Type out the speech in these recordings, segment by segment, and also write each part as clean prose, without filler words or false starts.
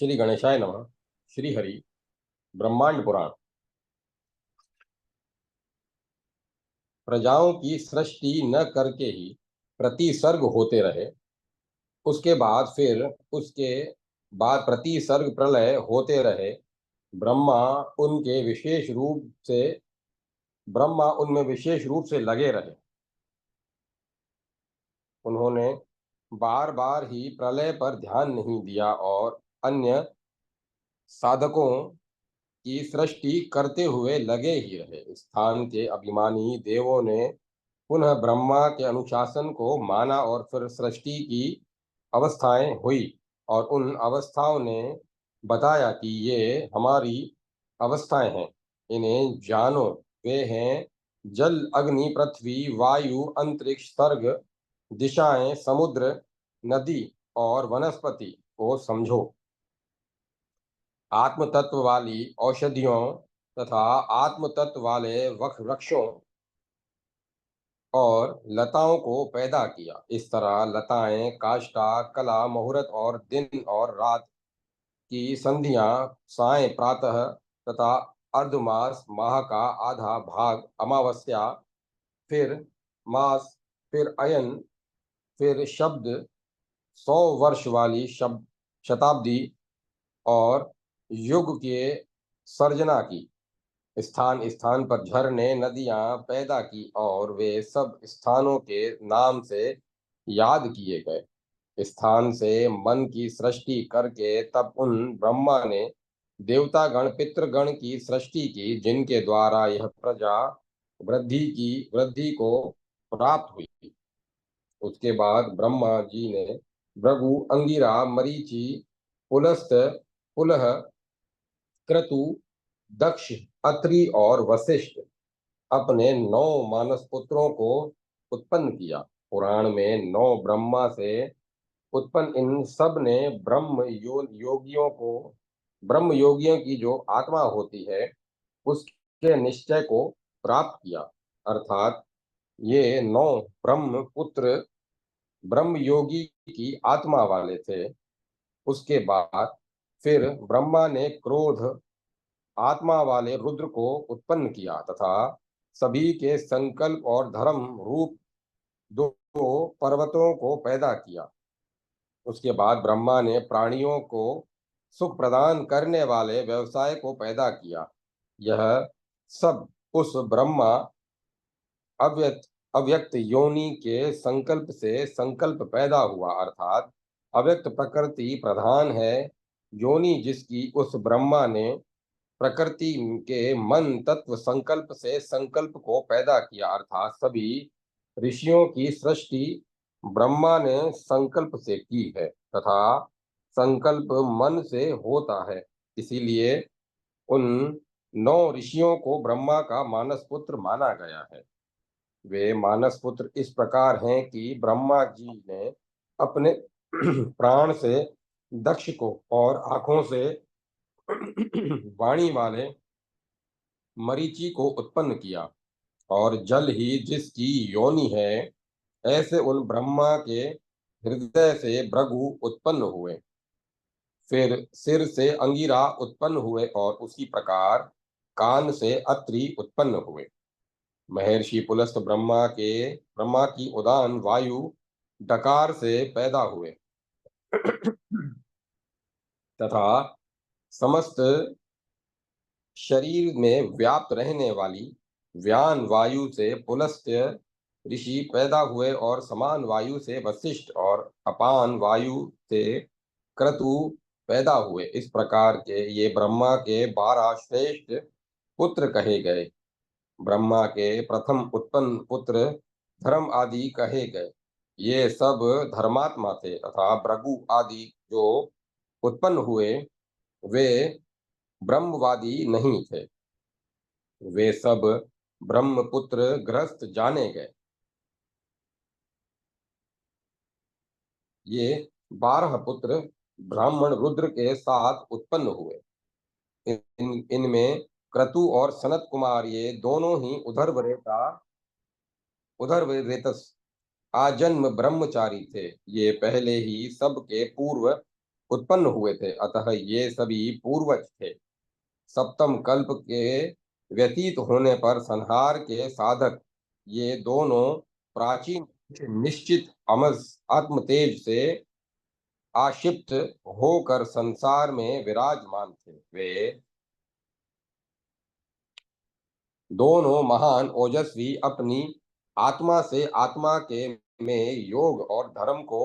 श्री गणेशाय नमः। श्री हरि ब्रह्मांड पुराण। प्रजाओं की सृष्टि न करके ही प्रतिसर्ग होते रहे। उसके बाद प्रतिसर्ग प्रलय होते रहे। ब्रह्मा उनके विशेष रूप से ब्रह्मा उनमें विशेष रूप से लगे रहे। उन्होंने बार बार ही प्रलय पर ध्यान नहीं दिया और अन्य साधकों की सृष्टि करते हुए लगे ही रहे। स्थान के अभिमानी देवों ने पुनः ब्रह्मा के अनुशासन को माना और फिर सृष्टि की अवस्थाएं हुई और उन अवस्थाओं ने बताया कि ये हमारी अवस्थाएं हैं, इन्हें जानो। वे हैं जल, अग्नि, पृथ्वी, वायु, अंतरिक्ष, सर्ग, दिशाएं, समुद्र, नदी और वनस्पति को समझो। आत्म तत्व वाली औषधियों तथा आत्म तत्व वाले वृक्षों और लताओं को पैदा किया। इस तरह लताएं, काष्ठा, कला, मुहूर्त और दिन और रात की संधियां, सायं, प्रातः तथा अर्धमास, माह का आधा भाग, अमावस्या, फिर मास, फिर अयन, फिर शब्द, 100 वर्ष वाली शताब्दी और युग के सर्जना की। स्थान स्थान पर झरने, नदियां पैदा की और वे सब स्थानों के नाम से याद किए गए। स्थान से मन की सृष्टि करके तब उन ब्रह्मा ने देवतागण, पितृगण की सृष्टि की, जिनके द्वारा यह प्रजा वृद्धि को प्राप्त हुई। उसके बाद ब्रह्मा जी ने भृगु, अंगिरा, मरीचि, पुलस्त, पुलह, क्रतु, दक्ष, अत्रि और वशिष्ठ अपने 9 मानस पुत्रों को उत्पन्न किया। पुराण में 9 ब्रह्मा से उत्पन्न इन सब ने ब्रह्म योगियों की जो आत्मा होती है उसके निश्चय को प्राप्त किया। अर्थात ये 9 ब्रह्म पुत्र ब्रह्म योगी की आत्मा वाले थे। उसके बाद फिर ब्रह्मा ने क्रोध आत्मा वाले रुद्र को उत्पन्न किया तथा सभी के संकल्प और धर्म रूप 2 पर्वतों को पैदा किया। उसके बाद ब्रह्मा ने प्राणियों को सुख प्रदान करने वाले व्यवसाय को पैदा किया। यह सब उस ब्रह्मा अव्यक्त अव्यक्त योनि के संकल्प से संकल्प पैदा हुआ। अर्थात अव्यक्त प्रकृति प्रधान है योनि, जिसकी उस ब्रह्मा ने प्रकृति के मन तत्व संकल्प से संकल्प को पैदा किया। अर्थात सभी ऋषियों की सृष्टि ब्रह्मा ने संकल्प से की है तथा संकल्प मन से होता है। इसीलिए उन 9 ऋषियों को ब्रह्मा का मानस पुत्र माना गया है। वे मानस पुत्र इस प्रकार हैं कि ब्रह्मा जी ने अपने प्राण से दक्ष को और आंखों से वाणी वाले मरीचि को उत्पन्न किया और जल ही जिसकी योनि है, ऐसे उन ब्रह्मा के हृदय से भृगु उत्पन्न हुए। फिर सिर से अंगिरा उत्पन्न हुए और उसी प्रकार कान से अत्रि उत्पन्न हुए। महर्षि पुलस्त ब्रह्मा की उदान वायु डकार से पैदा हुए तथा समस्त शरीर में व्याप्त रहने वाली व्यान वायु से पुलस्त्य ऋषि पैदा हुए और समान वायु से वशिष्ठ और अपान वायु से क्रतु पैदा हुए। इस प्रकार के ये ब्रह्मा के 12 श्रेष्ठ पुत्र कहे गए। ब्रह्मा के प्रथम उत्पन्न पुत्र धर्म आदि कहे गए। ये सब धर्मात्मा थे तथा भृगु आदि जो उत्पन्न हुए वे ब्रह्मवादी नहीं थे। वे सब ब्रह्मपुत्र गृहस्थ जाने गए। ये 12 पुत्र ब्राह्मण रुद्र के साथ उत्पन्न हुए। इनमें क्रतु और सनत कुमार ये दोनों ही उधर्वरेतस आजन्म ब्रह्मचारी थे। ये पहले ही सबके पूर्व उत्पन्न हुए थे, अतः ये सभी पूर्वज थे। सप्तम कल्प के व्यतीत होने पर संहार के साधक ये दोनों प्राचीन निश्चित अमस आत्मतेज से आशिप्त होकर संसार में विराजमान थे। वे दोनों महान ओजस्वी अपनी आत्मा से आत्मा के में योग और धर्म को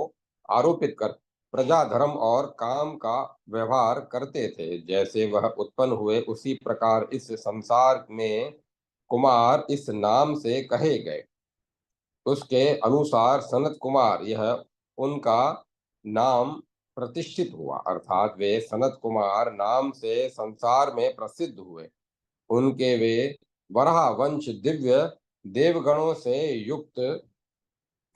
आरोपित कर प्रजा धर्म और काम का व्यवहार करते थे। जैसे वह उत्पन्न हुए उसी प्रकार इस संसार में कुमार इस नाम से कहे गए। उसके अनुसार सनत कुमार यह उनका नाम प्रतिष्ठित हुआ, अर्थात वे सनत कुमार नाम से संसार में प्रसिद्ध हुए। उनके वे वराह वंश दिव्य देवगणों से युक्त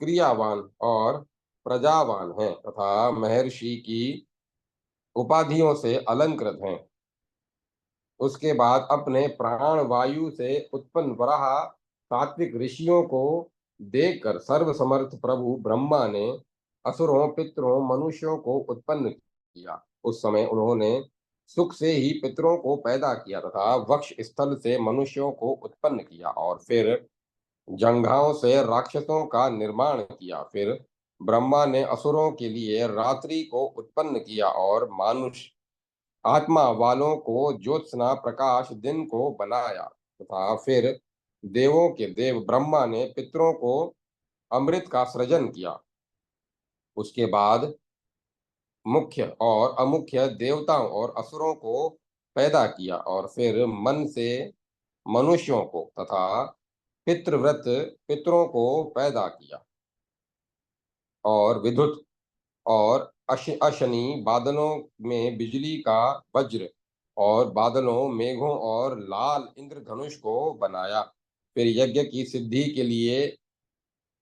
क्रियावान और प्रजावान हैं तथा महर्षि की उपाधियों से अलंकृत हैं। उसके बाद अपने प्राण वायु से उत्पन्न वराह सात्विक ऋषियों को देखकर सर्वसमर्थ प्रभु ब्रह्मा ने असुरों पितरों मनुष्यों को उत्पन्न किया। उस समय उन्होंने सुख से ही पितरों को पैदा किया तथा वक्ष स्थल से मनुष्यों को उत्पन्न किया और फिर जंघाओं से राक्षसों का निर्माण किया। फिर ब्रह्मा ने असुरों के लिए रात्रि को उत्पन्न किया और मानुष आत्मा वालों को ज्योत्सना प्रकाश दिन को बनाया तथा फिर देवों के देव ब्रह्मा ने पितरों को अमृत का सृजन किया। उसके बाद मुख्य और अमुख्य देवताओं और असुरों को पैदा किया और फिर मन से मनुष्यों को तथा पितृव्रत पितरों को पैदा किया और विद्युत और अशनि बादलों में बिजली का वज्र और बादलों मेघों और लाल इंद्रधनुष को बनाया। फिर यज्ञ की सिद्धि के लिए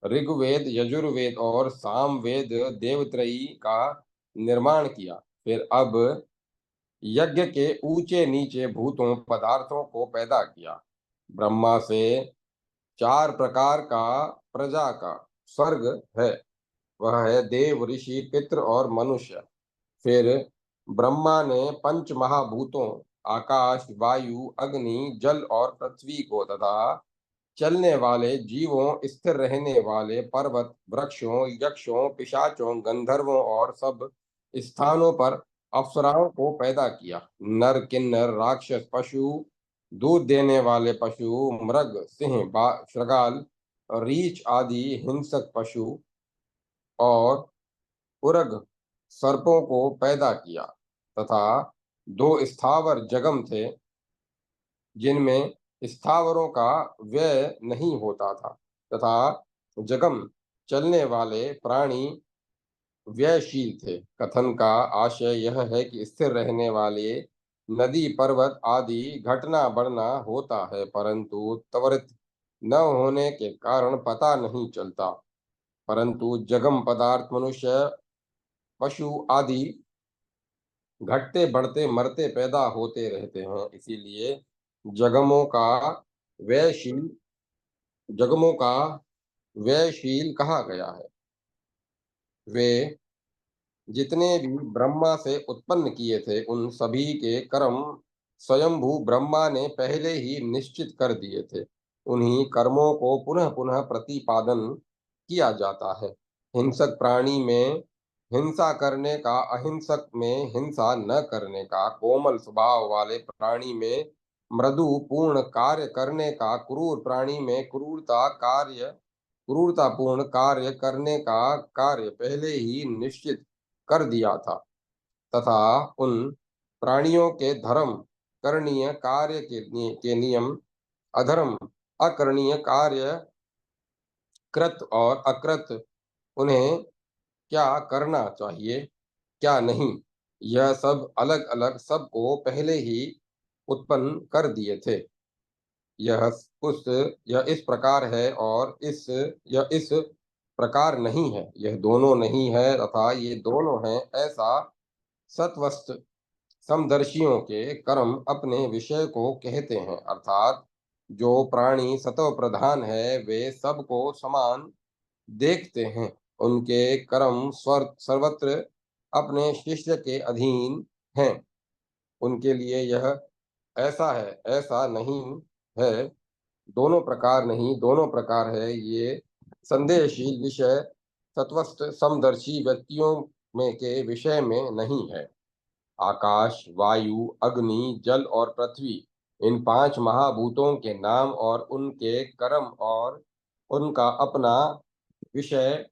ऋग्वेद यजुर्वेद और सामवेद देवत्रयी का निर्माण किया। फिर अब यज्ञ के ऊंचे नीचे भूतों पदार्थों को पैदा किया। ब्रह्मा से 4 प्रकार का प्रजा का स्वर्ग है, वह है देव ऋषि पितृ और मनुष्य। फिर ब्रह्मा ने 5 महाभूतों आकाश वायु अग्नि जल और पृथ्वी को तथा चलने वाले जीवों स्थिर रहने वाले पर्वत वृक्षों यक्षों पिशाचों गंधर्वों और सब स्थानों पर अप्सराओं को पैदा किया। नर किन्नर राक्षस पशु दूध देने वाले पशु मृग सिंह शृगाल रीछ आदि हिंसक पशु और उरग सर्पों को पैदा किया तथा 2 स्थावर जगम थे जिनमें स्थावरों का व्यय नहीं होता था तथा जगम चलने वाले प्राणी व्ययशील थे। कथन का आशय यह है कि स्थिर रहने वाले नदी पर्वत आदि घटना बढ़ना होता है, परंतु त्वरित न होने के कारण पता नहीं चलता, परंतु जगम पदार्थ मनुष्य पशु आदि घटते बढ़ते मरते पैदा होते रहते हैं। इसीलिए जगमों का व्ययशील जगमों का व्ययशील कहा गया है। वे जितने भी ब्रह्मा से उत्पन्न किए थे उन सभी के कर्म स्वयंभू ब्रह्मा ने पहले ही निश्चित कर दिए थे। उन्हीं कर्मों को पुनः पुनः प्रतिपादन किया जाता है। हिंसक प्राणी में हिंसा करने का अहिंसक में हिंसा न करने का कोमल स्वभाव वाले प्राणी में मृदु पूर्ण कार्य करने का क्रूर प्राणी में क्रूरतापूर्ण कार्य करने का कार्य पहले ही निश्चित कर दिया था तथा उन प्राणियों के धर्म करणीय कार्य के नियम अधर्म अकरणीय कार्य कृत और अकृत उन्हें क्या करना चाहिए क्या नहीं, यह सब अलग अलग सबको पहले ही उत्पन्न कर दिए थे। यह उस यह इस प्रकार है और यह इस प्रकार नहीं है, यह दोनों नहीं है तथा ये दोनों हैं, ऐसा सत्वस्त समदर्शियों के कर्म अपने विषय को कहते हैं। अर्थात जो प्राणी सत्व प्रधान है वे सबको समान देखते हैं, उनके कर्म सर्वत्र अपने शिष्य के अधीन हैं। उनके लिए यह ऐसा है, ऐसा नहीं है, दोनों प्रकार नहीं, दोनों प्रकार है, ये संदेहशील विषय तत्वस्थ समदर्शी व्यक्तियों में के विषय में नहीं है। आकाश, वायु, अग्नि, जल और पृथ्वी, इन पांच महाभूतों के नाम और उनके कर्म और उनका अपना विषय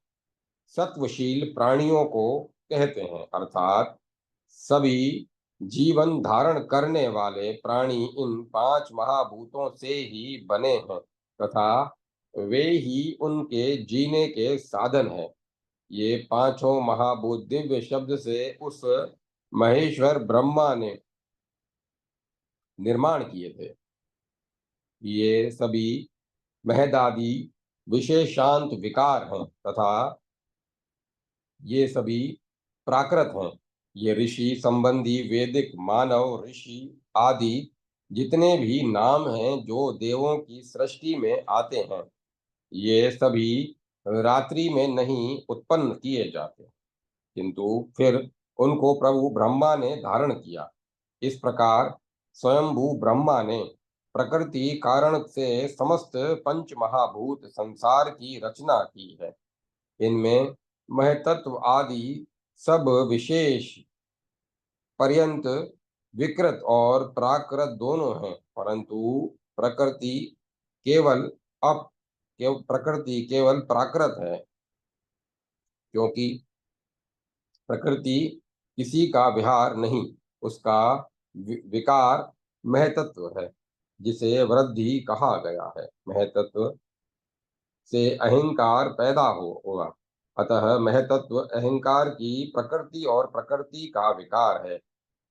सत्वशील प्राणियों को कहते हैं, अर्थात सभी जीवन धारण करने वाले प्राणी इन पांच महाभूतों से ही बने हैं तथा वे ही उनके जीने के साधन हैं। ये पांचों महाभूत दिव्य शब्द से उस महेश्वर ब्रह्मा ने निर्माण किए थे। ये सभी महदादि विशेषांत विकार हैं तथा ये सभी प्राकृत हैं। ये ऋषि संबंधी वैदिक मानव ऋषि आदि जितने भी नाम हैं जो देवों की सृष्टि में आते हैं, ये सभी रात्रि में नहीं उत्पन्न किए जाते, किंतु फिर उनको प्रभु ब्रह्मा ने धारण किया। इस प्रकार स्वयंभू ब्रह्मा ने प्रकृति कारण से समस्त पंच महाभूत संसार की रचना की है। इनमें महतत्व आदि सब विशेष पर्यंत विकृत और प्राकृत दोनों हैं, परंतु प्रकृति केवल प्रकृति केवल प्राकृत है, क्योंकि प्रकृति किसी का विहार नहीं, उसका विकार महतत्व है, जिसे वृद्धि कहा गया है। महतत्व से अहंकार पैदा होगा, अतः महतत्व अहंकार की प्रकृति और प्रकृति का विकार है,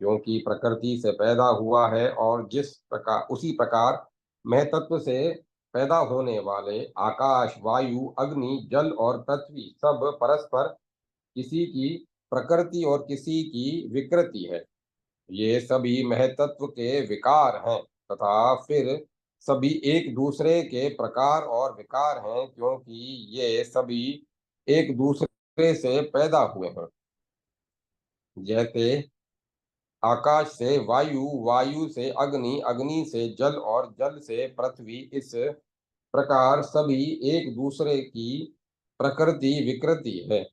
क्योंकि प्रकृति से पैदा हुआ है, और जिस प्रकार उसी प्रकार महतत्व से पैदा होने वाले आकाश, वायु, अग्नि, जल और पृथ्वी सब परस्पर किसी की प्रकृति और किसी की विकृति है। ये सभी महतत्व के विकार हैं तथा फिर सभी एक दूसरे के प्रकार और विकार हैं, क्योंकि ये सभी एक दूसरे से पैदा हुए हैं। जैसे आकाश से वायु, वायु से अग्नि, अग्नि से जल और जल से पृथ्वी, इस प्रकार सभी एक दूसरे की प्रकृति विकृति है।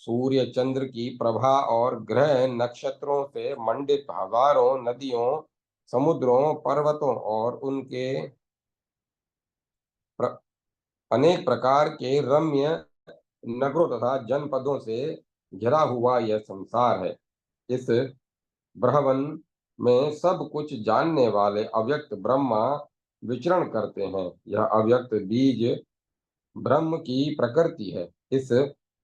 सूर्य चंद्र की प्रभा और ग्रह नक्षत्रों से मंडित हजारों नदियों, समुद्रों, पर्वतों और उनके प्र, अनेक प्रकार के रम्य नगरों तथा जनपदों से घिरा हुआ यह संसार है। इस ब्रह्मंड में सब कुछ जानने वाले अव्यक्त ब्रह्मा विचरण करते हैं। यह अव्यक्त बीज ब्रह्म की प्रकृति है। इस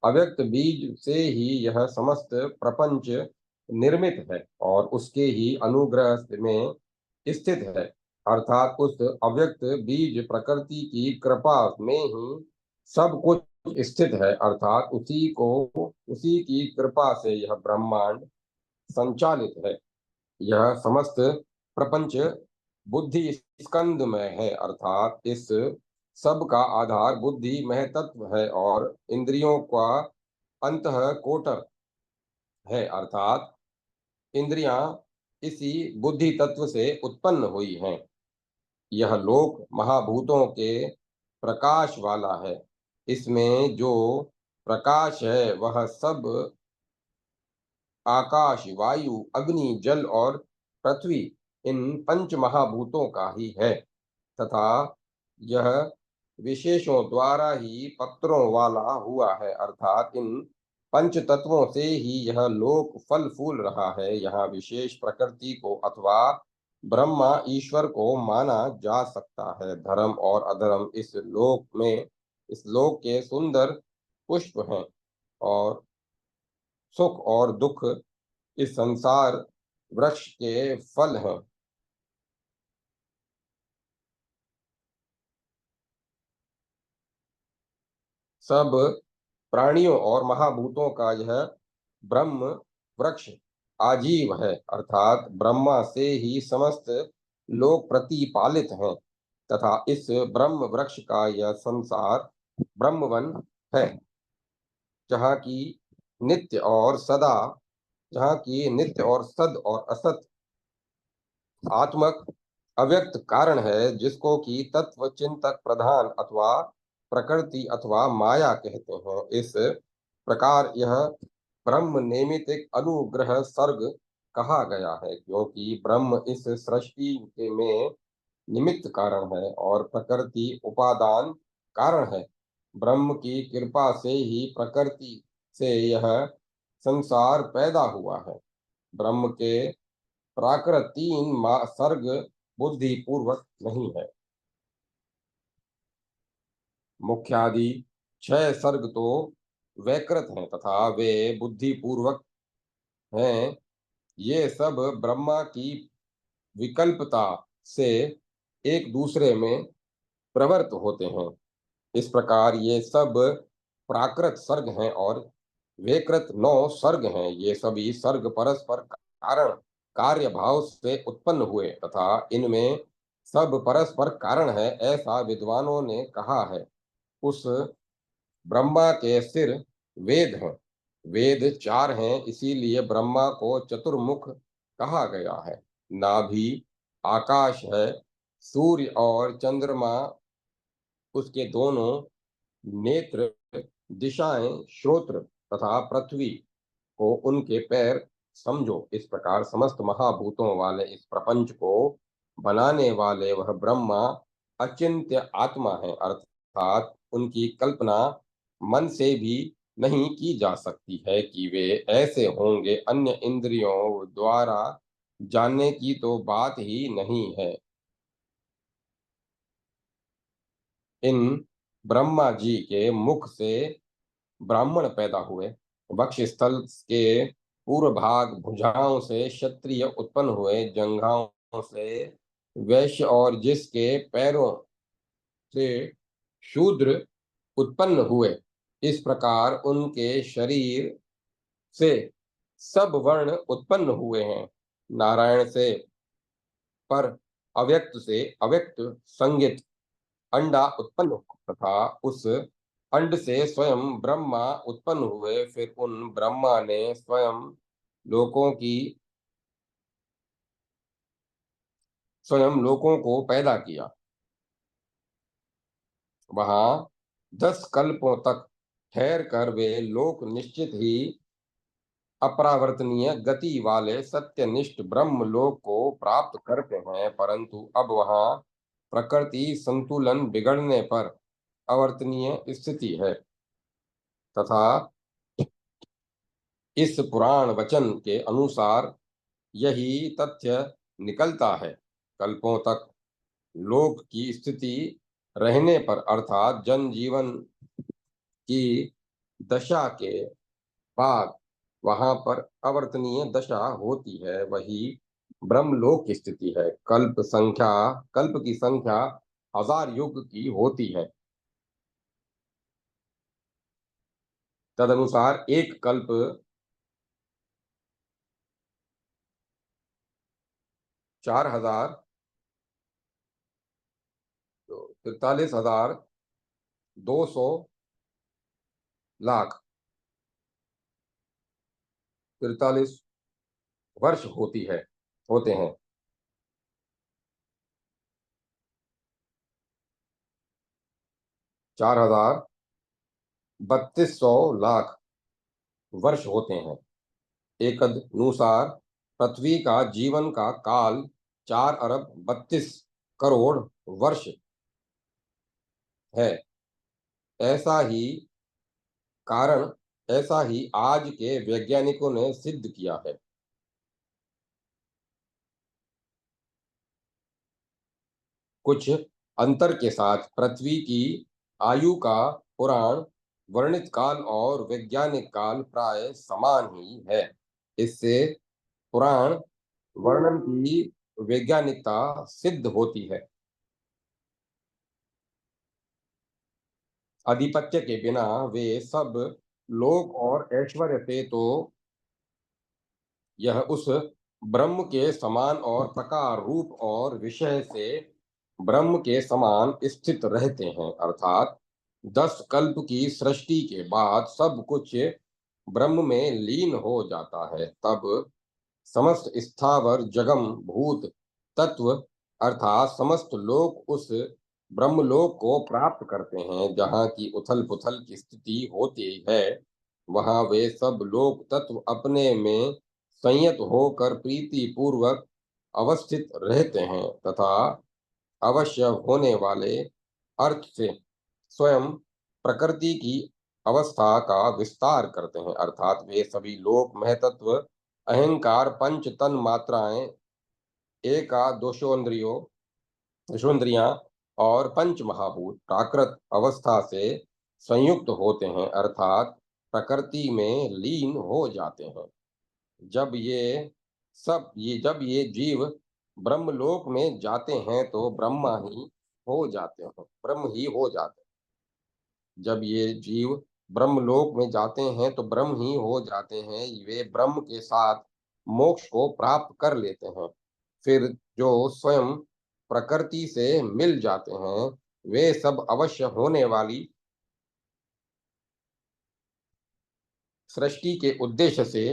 अव्यक्त बीज से ही यह समस्त प्रपंच निर्मित है और उसके ही अनुग्रह में स्थित है, अर्थात उस अव्यक्त बीज प्रकृति की कृपा में ही सब कुछ स्थित है, अर्थात उसी की कृपा से यह ब्रह्मांड संचालित है। यह समस्त प्रपंच बुद्धि स्कंद में है, अर्थात इस सब का आधार बुद्धि महतत्व है और इंद्रियों का अंतःकोटर है, अर्थात इंद्रियां इसी बुद्धि तत्व से उत्पन्न हुई हैं। यह लोक महाभूतों के प्रकाश वाला है। इसमें जो प्रकाश है वह सब आकाश, वायु, अग्नि, जल और पृथ्वी, इन पंच महाभूतों का ही है तथा यह विशेषों द्वारा ही पत्रों वाला हुआ है, अर्थात इन पंच तत्वों से ही यह लोक फल फूल रहा है। यहाँ विशेष प्रकृति को अथवा ब्रह्मा ईश्वर को माना जा सकता है। धर्म और अधर्म इस लोक के सुंदर पुष्प हैं और सुख और दुख इस संसार वृक्ष के फल हैं। सब प्राणियों और महाभूतों का यह ब्रह्म वृक्ष आजीव है, अर्थात ब्रह्मा से ही समस्त लोग प्रतिपालित हैं तथा इस ब्रह्म वृक्ष का यह संसार ब्रह्मवन है, जहाँ की नित्य और सदा जहाँ की नित्य और सद और असत आत्मक अव्यक्त कारण है, जिसको कि तत्व चिंतक प्रधान अथवा प्रकृति अथवा माया कहते हैं। इस प्रकार यह ब्रह्म नैमित्तिक अनुग्रह सर्ग कहा गया है, क्योंकि ब्रह्म इस सृष्टि के में निमित्त कारण है और प्रकृति उपादान कारण है। ब्रह्म की कृपा से ही प्रकृति से यह संसार पैदा हुआ है। ब्रह्म के प्राकृत तीन सर्ग बुद्धि पूर्वक नहीं है। मुख्यादि छह सर्ग तो वैकृत हैं तथा वे बुद्धि पूर्वक हैं। ये सब ब्रह्मा की विकल्पता से एक दूसरे में प्रवृत्त होते हैं। इस प्रकार ये सब प्राकृत सर्ग हैं और वेकृत नौ सर्ग हैं। ये सभी सर्ग परस्पर कारण कार्य भाव से उत्पन्न हुए तथा इनमें सब परस्पर कारण है, ऐसा विद्वानों ने कहा है। उस ब्रह्मा के सिर वेद हैं। वेद चार हैं, इसीलिए ब्रह्मा को चतुर्मुख कहा गया है। नाभि आकाश है, सूर्य और चंद्रमा उसके दोनों नेत्र, दिशाएं श्रोत्र तथा पृथ्वी को उनके पैर समझो। इस प्रकार समस्त महाभूतों वाले इस प्रपंच को बनाने वाले वह ब्रह्मा अचिंत्य आत्मा है, अर्थात उनकी कल्पना मन से भी नहीं की जा सकती है कि वे ऐसे होंगे। अन्य इंद्रियों द्वारा जानने की तो बात ही नहीं है। इन ब्रह्मा जी के मुख से ब्राह्मण पैदा हुए। वक्षस्थल के पूर्व भाग भुजाओं से क्षत्रिय उत्पन्न हुए, जंघाओं से वैश्य और जिसके पैरों से शूद्र उत्पन्न हुए। इस प्रकार उनके शरीर से सब वर्ण उत्पन्न हुए हैं। नारायण से पर अव्यक्त से अव्यक्त संज्ञित अंडा उत्पन्न हुआ तथा उस अंड से स्वयं ब्रह्मा उत्पन्न हुए। फिर उन ब्रह्मा ने स्वयं लोकों को पैदा किया। वहां 10 कल्पों तक ठहर कर वे लोक निश्चित ही अपरावर्तनीय गति वाले सत्यनिष्ठ ब्रह्म लोक को प्राप्त करते हैं, परंतु अब वहां प्रकृति संतुलन बिगड़ने पर अवर्तनीय स्थिति है तथा इस पुराण वचन के अनुसार यही तथ्य निकलता है। कल्पों तक लोक की स्थिति रहने पर अर्थात जन जीवन की दशा के बाद वहां पर अवर्तनीय दशा होती है, वही ब्रह्मलोक की स्थिति है। कल्प की संख्या 1000 युग की होती है। तदनुसार एक कल्प 43,243 वर्ष होते हैं। 4,32,00,000 वर्ष होते हैं। एकदनुसार पृथ्वी का जीवन का काल 4 अरब 32 करोड़ वर्ष है। ऐसा ही कारण ऐसा ही आज के वैज्ञानिकों ने सिद्ध किया है। कुछ अंतर के साथ पृथ्वी की आयु का पुराण वर्णित काल और वैज्ञानिक काल प्राय समान ही है। इससे पुराण वर्णन की वैज्ञानिकता सिद्ध होती है। आधिपत्य के बिना वे सब लोक और ऐश्वर्य से तो यह उस ब्रह्म के समान और प्रकार रूप और विषय से ब्रह्म के समान स्थित रहते हैं, अर्थात 10 कल्प की सृष्टि के बाद सब कुछ ब्रह्म में लीन हो जाता है, तब समस्त स्थावर जगम भूत तत्व अर्थात समस्त लोग उस ब्रह्मलोक को प्राप्त करते हैं जहाँ की उथल पुथल की स्थिति होती है। वहाँ वे सब लोक तत्व अपने में संयत होकर प्रीति पूर्वक अवस्थित रहते हैं तथा अवश्य होने वाले अर्थ से स्वयं प्रकृति की अवस्था का विस्तार करते हैं, अर्थात वे सभी लोक महतत्व अहंकार पंच तन मात्राएं एकादशोन्द्रियों दशोन्द्रियां और पंच महाभूत प्राकृत अवस्था से संयुक्त होते हैं, अर्थात प्रकृति में लीन हो जाते हैं। जब ये जीव ब्रह्मलोक में जाते हैं तो ब्रह्म ही हो जाते हैं। जब ये जीव ब्रह्मलोक में जाते हैं तो ब्रह्म ही हो जाते हैं। वे ब्रह्म के साथ मोक्ष को प्राप्त कर लेते हैं। फिर जो स्वयं प्रकृति से मिल जाते हैं वे सब अवश्य होने वाली सृष्टि के उद्देश्य से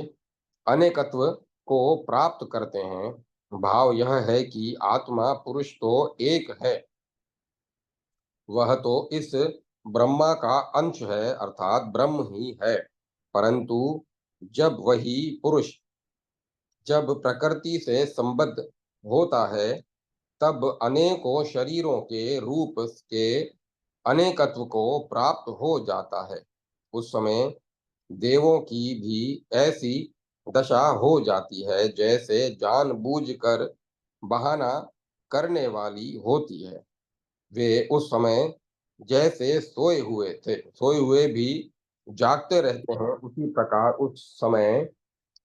अनेकत्व को प्राप्त करते हैं। भाव यह है कि आत्मा पुरुष तो एक है, वह तो इस ब्रह्मा का अंश है, अर्थात ब्रह्म ही है। परंतु जब वही पुरुष जब प्रकृति से संबद्ध होता है तब अनेकों शरीरों के रूप के अनेकत्व को प्राप्त हो जाता है। उस समय देवों की भी ऐसी दशा हो जाती है जैसे जानबूझकर बहाना करने वाली होती है। वे उस समय जैसे सोए हुए भी जागते रहते हैं, उसी प्रकार उस समय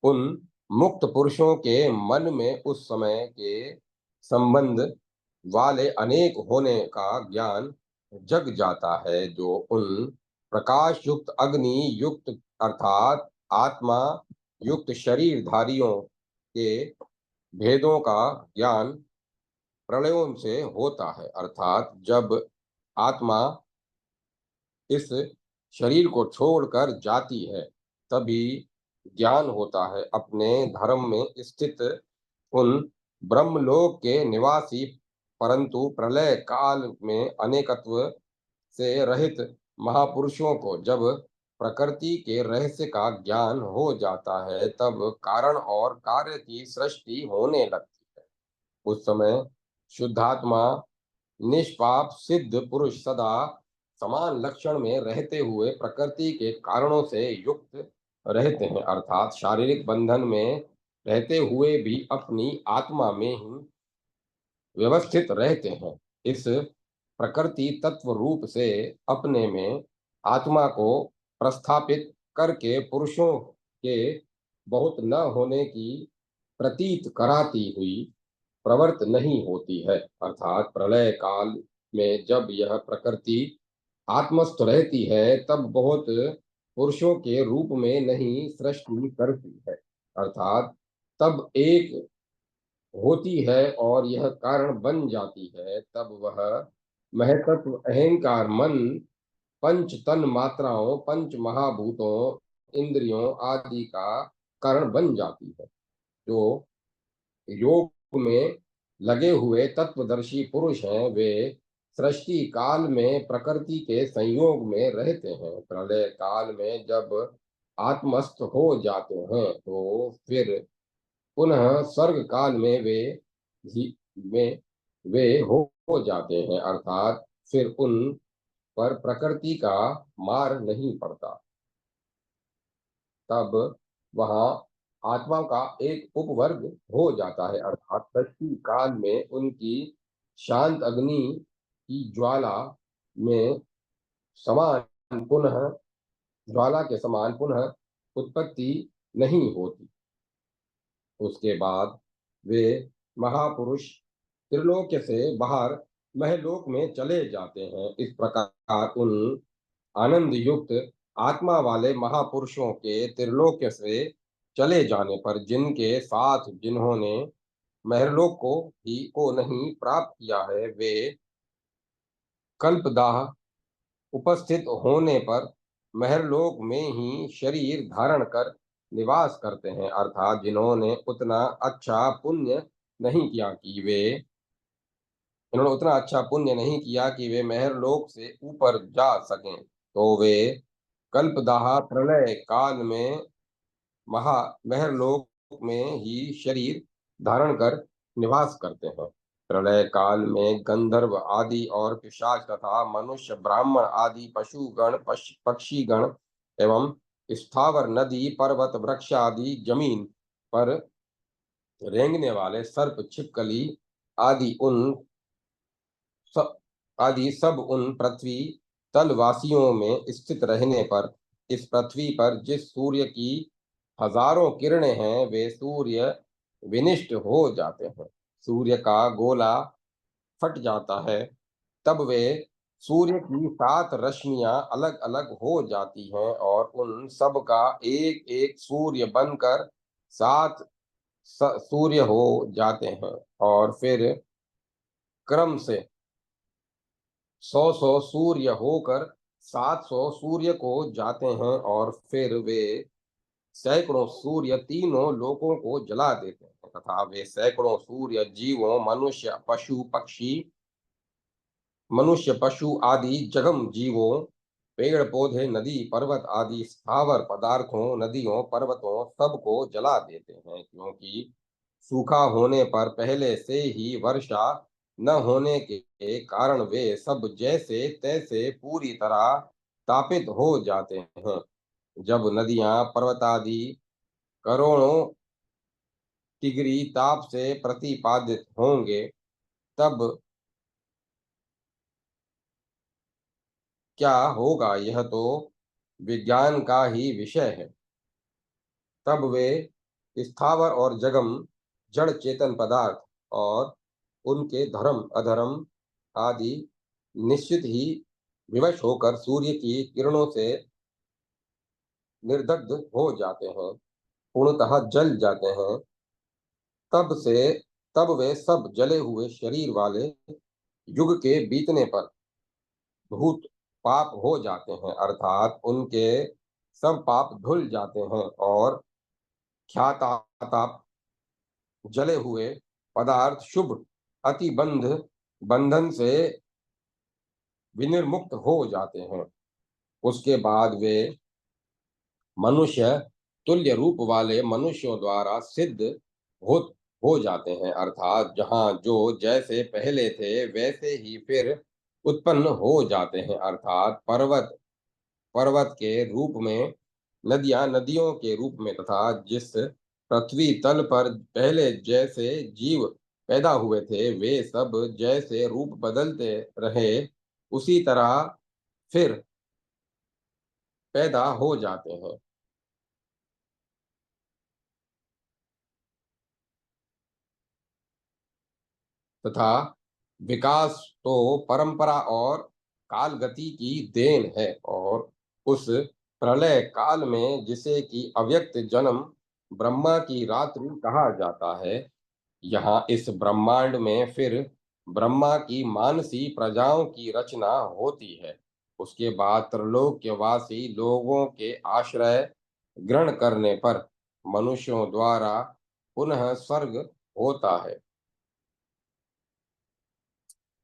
उन मुक्त पुरुषों के मन में उस समय के संबंध वाले अनेक होने का ज्ञान जग जाता है, जो उन प्रकाश युक्त अग्नि युक्त अर्थात आत्मा युक्त शरीरधारियों के भेदों का ज्ञान प्रलयों से होता है, अर्थात जब आत्मा इस शरीर को छोड़कर जाती है तभी ज्ञान होता है अपने धर्म में स्थित उन ब्रह्मलोक के निवासी, परंतु प्रलय काल में अनेकत्व से रहित महापुरुषों को जब प्रकृति के रहस्य का ज्ञान हो जाता है तब कारण और कार्य की सृष्टि होने लगती है। उस समय शुद्धात्मा निष्पाप सिद्ध पुरुष सदा समान लक्षण में रहते हुए प्रकृति के कारणों से युक्त रहते हैं, अर्थात शारीरिक बंधन में रहते हुए भी अपनी आत्मा में ही व्यवस्थित रहते हैं। इस प्रकृति तत्व रूप से अपने में आत्मा को प्रस्थापित करके पुरुषों के बहुत न होने की प्रतीत कराती हुई प्रवृत्त नहीं होती है, अर्थात प्रलय काल में जब यह प्रकृति आत्मस्थ रहती है तब बहुत पुरुषों के रूप में नहीं सृष्टि करती है, अर्थात तब एक होती है और यह कारण बन जाती है, तब वह महतत्व अहंकार मन पंच तन मात्राओं पंच महाभूतों इंद्रियों आदि का कारण बन जाती है। जो योग में लगे हुए तत्वदर्शी पुरुष हैं वे सृष्टि काल में प्रकृति के संयोग में रहते हैं। प्रलय काल में जब आत्मस्थ हो जाते हैं तो फिर पुनः स्वर्ग काल में ही में वे हो जाते हैं, अर्थात फिर उन पर प्रकृति का मार नहीं पड़ता। तब वहाँ आत्मा का एक उपवर्ग हो जाता है, अर्थात सृष्टि काल में उनकी शांत अग्नि की ज्वाला में समान पुनः ज्वाला के समान पुनः उत्पत्ति नहीं होती। उसके बाद वे महापुरुष त्रिलोक्य से बाहर महलोक में चले जाते हैं। इस प्रकार उन आनंद युक्त आत्मा वाले महापुरुषों के त्रिलोक्य से चले जाने पर जिनके साथ जिन्होंने महलोक को नहीं प्राप्त किया है वे कल्पदाह उपस्थित होने पर महरलोक में ही शरीर धारण कर निवास करते हैं, अर्थात जिन्होंने उतना अच्छा पुण्य नहीं किया कि वे इन्होंने उतना अच्छा पुण्य नहीं किया कि वे महरलोक से ऊपर जा सकें, तो वे कल्पदाह प्रलय काल में महा महरलोक में ही शरीर धारण कर निवास करते हैं। प्रलय काल में गंधर्व आदि और पिशाच तथा मनुष्य, ब्राह्मण आदि पशुगण, पक्षीगण एवं स्थावर, नदी, पर्वत, वृक्ष आदि, जमीन पर रेंगने वाले सर्प, छिपकली आदि उन सब आदि सब उन पृथ्वी तलवासियों में स्थित रहने पर इस पृथ्वी पर जिस सूर्य की हजारों किरणें हैं, वे सूर्य विनिष्ट हो जाते हैं। सूर्य का गोला फट जाता है, तब वे सूर्य की 7 रश्मियां अलग अलग हो जाती हैं और उन सब का एक एक सूर्य बनकर 7 सूर्य हो जाते हैं, और फिर क्रम से 100 सूर्य होकर 700 सूर्य को जाते हैं, और फिर वे सैकड़ों सूर्य तीनों लोकों को जला देते हैं, तथा वे सैकड़ों सूर्य जीवों, मनुष्य पशु आदि जगम जीवों, पेड़ पौधे, नदी पर्वत आदि स्थावर पदार्थों, नदियों पर्वतों सबको जला देते हैं, क्योंकि सूखा होने पर पहले से ही वर्षा न होने के कारण वे सब जैसे तैसे पूरी तरह तापित हो जाते हैं। जब नदियां पर्वत आदि करोड़ों डिग्री ताप से प्रतिपादित होंगे, तब क्या होगा, यह तो विज्ञान का ही विषय है। तब वे स्थावर और जगम जड़ चेतन पदार्थ और उनके धर्म अधर्म आदि निश्चित ही विवश होकर सूर्य की किरणों से निर्दग्ध हो जाते हैं, पूर्णतः जल जाते हैं। तब से तब वे सब जले हुए शरीर वाले युग के बीतने पर भूत पाप हो जाते हैं, अर्थात उनके सब पाप धुल जाते हैं और ख्याताताप जले हुए पदार्थ शुभ बंधन से विनिर्मुक्त हो जाते हैं। उसके बाद वे मनुष्य तुल्य रूप वाले मनुष्यों द्वारा सिद्ध हो हो जाते हैं, अर्थात जहाँ जो जैसे पहले थे वैसे ही फिर उत्पन्न हो जाते हैं, अर्थात पर्वत पर्वत के रूप में, नदियां नदियों के रूप में, तथा जिस पृथ्वी तल पर पहले जैसे जीव पैदा हुए थे वे सब जैसे रूप बदलते रहे उसी तरह फिर पैदा हो जाते हैं। तथा विकास तो परंपरा और काल गति की देन है, और उस प्रलय काल में जिसे कि अव्यक्त जन्म ब्रह्मा की रात्रि कहा जाता है, यहाँ इस ब्रह्मांड में फिर ब्रह्मा की मानसी प्रजाओं की रचना होती है। उसके बाद त्रैलोक्यवासी लोगों के आश्रय ग्रहण करने पर मनुष्यों द्वारा पुनः स्वर्ग होता है,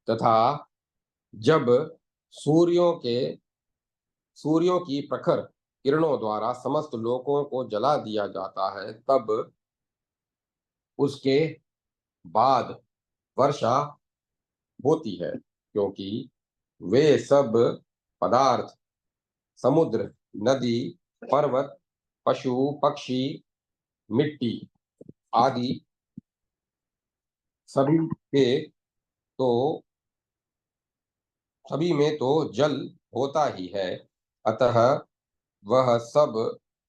तथा जब सूर्यों के सूर्यों की प्रखर किरणों द्वारा समस्त लोकों को जला दिया जाता है, तब उसके बाद वर्षा होती है, क्योंकि वे सब पदार्थ समुद्र, नदी, पर्वत, पशु पक्षी, मिट्टी आदि सभी के तो सभी में तो जल होता ही है, अतः वह सब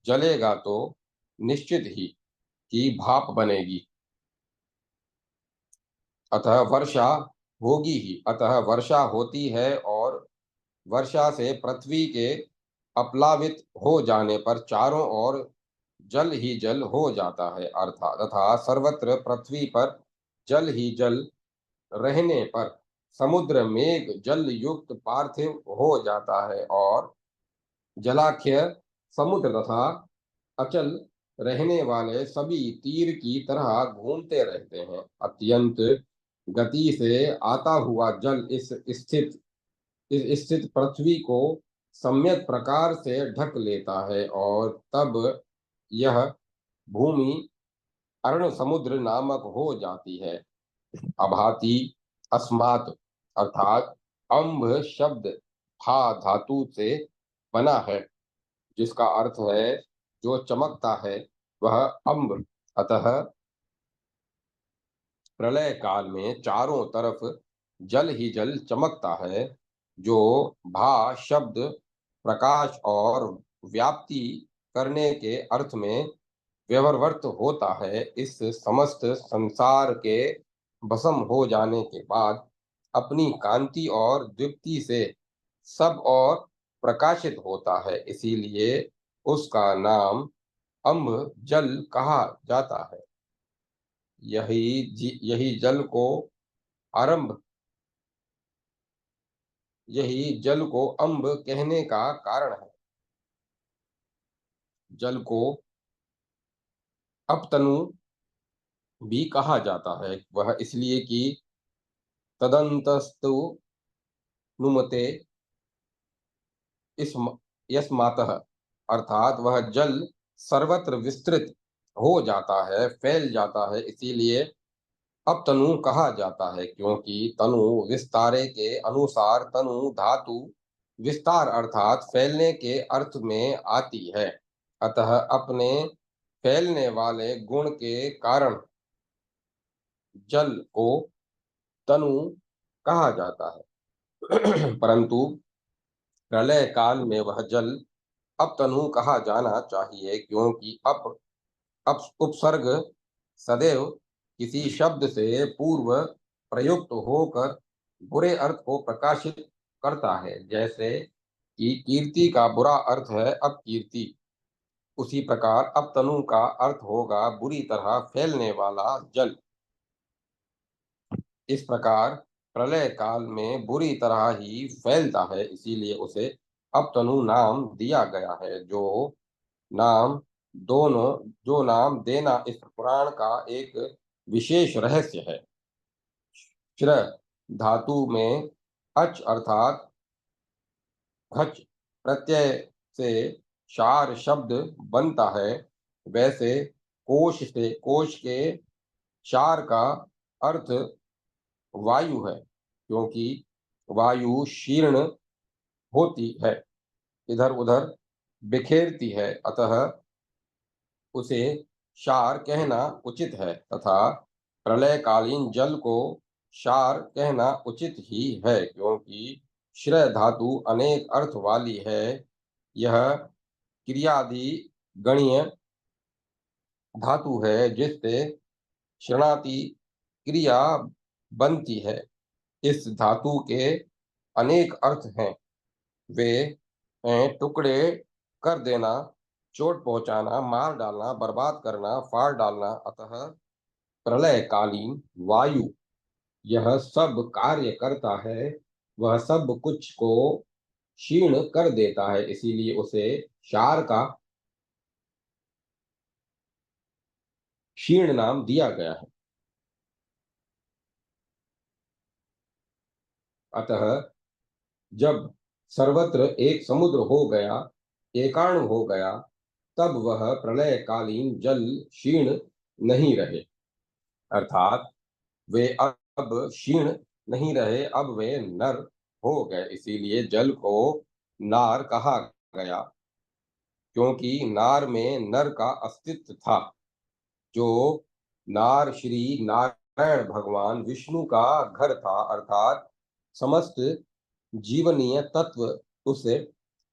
जलेगा तो निश्चित ही कि भाप बनेगी, अतः वर्षा होती है, और वर्षा से पृथ्वी के अपलावित हो जाने पर चारों ओर जल ही जल हो जाता है, अर्थात तथा सर्वत्र पृथ्वी पर जल ही जल रहने पर समुद्र मेघ जल युक्त पार्थिव हो जाता है, और जलाख्य समुद्र तथा अचल रहने वाले सभी तीर की तरह घूमते रहते हैं। अत्यंत गति से आता हुआ जल इस स्थित पृथ्वी को सम्यक प्रकार से ढक लेता है और तब यह भूमि अर्ण समुद्र नामक हो जाती है। अभाति अस्मात् अर्थात अम्भ शब्द भा धातु से बना है, जिसका अर्थ है जो चमकता है वह अम्ब। अतः प्रलय काल में चारों तरफ जल ही जल चमकता है। जो भा शब्द प्रकाश और व्याप्ति करने के अर्थ में व्यवहृत होता है, इस समस्त संसार के भस्म हो जाने के बाद अपनी कांति और दीप्ति से सब और प्रकाशित होता है। इसीलिए उसका नाम अम्ब जल कहा जाता है। यही जल को आरंभ यही जल को अम्ब कहने का कारण है। जल को अपतनु भी कहा जाता है, वह इसलिए कि तदंतस्तु नुमते इस यस्मातः अर्थात वह जल सर्वत्र विस्तृत हो जाता है, फैल जाता है, इसीलिए अपतनु कहा जाता है। क्योंकि तनु विस्तारे के अनुसार तनु धातु विस्तार अर्थात फैलने के अर्थ में आती है। अतः अपने फैलने वाले गुण के कारण जल को तनु कहा जाता है। परंतु प्रलय काल में वह जल अपतनु कहा जाना चाहिए, क्योंकि अप उपसर्ग सदैव किसी शब्द से पूर्व प्रयुक्त होकर बुरे अर्थ को प्रकाशित करता है। जैसे कि कीर्ति का बुरा अर्थ है अपकीर्ति, उसी प्रकार अपतनु का अर्थ होगा बुरी तरह फैलने वाला जल। इस प्रकार प्रलय काल में बुरी तरह ही फैलता है, इसीलिए उसे अपतनु नाम दिया गया है। नाम जो नाम देना इस पुराण का एक विशेष रहस्य है। श्र धातु में अच अर्थात घच प्रत्यय से शार शब्द बनता है। वैसे कोश के शार का अर्थ वायु है, क्योंकि वायु शीर्ण होती है, इधर उधर बिखेरती है, अतः उसे शार कहना उचित है। तथा प्रलयकालीन जल को शार कहना उचित ही है, क्योंकि श्रय धातु अनेक अर्थ वाली है। यह क्रियादि गणीय धातु है, जिससे शरणाति क्रिया बनती है। इस धातु के अनेक अर्थ हैं। वे हैं टुकड़े कर देना, चोट पहुंचाना, मार डालना, बर्बाद करना, फाड़ डालना। अतः प्रलयकालीन वायु यह सब कार्य करता है, वह सब कुछ को क्षीण कर देता है, इसीलिए उसे शार का क्षीण नाम दिया गया है। अतः जब सर्वत्र एक समुद्र हो गया, एकाणु हो गया, तब वह प्रलयकालीन जल क्षीण नहीं रहे, अर्थात वे अब क्षीण नहीं रहे, अब वे नर हो गए। इसीलिए जल को नार कहा गया, क्योंकि नार में नर का अस्तित्व था। जो नार श्री नारायण भगवान विष्णु का घर था, अर्थात समस्त जीवनीय तत्व उस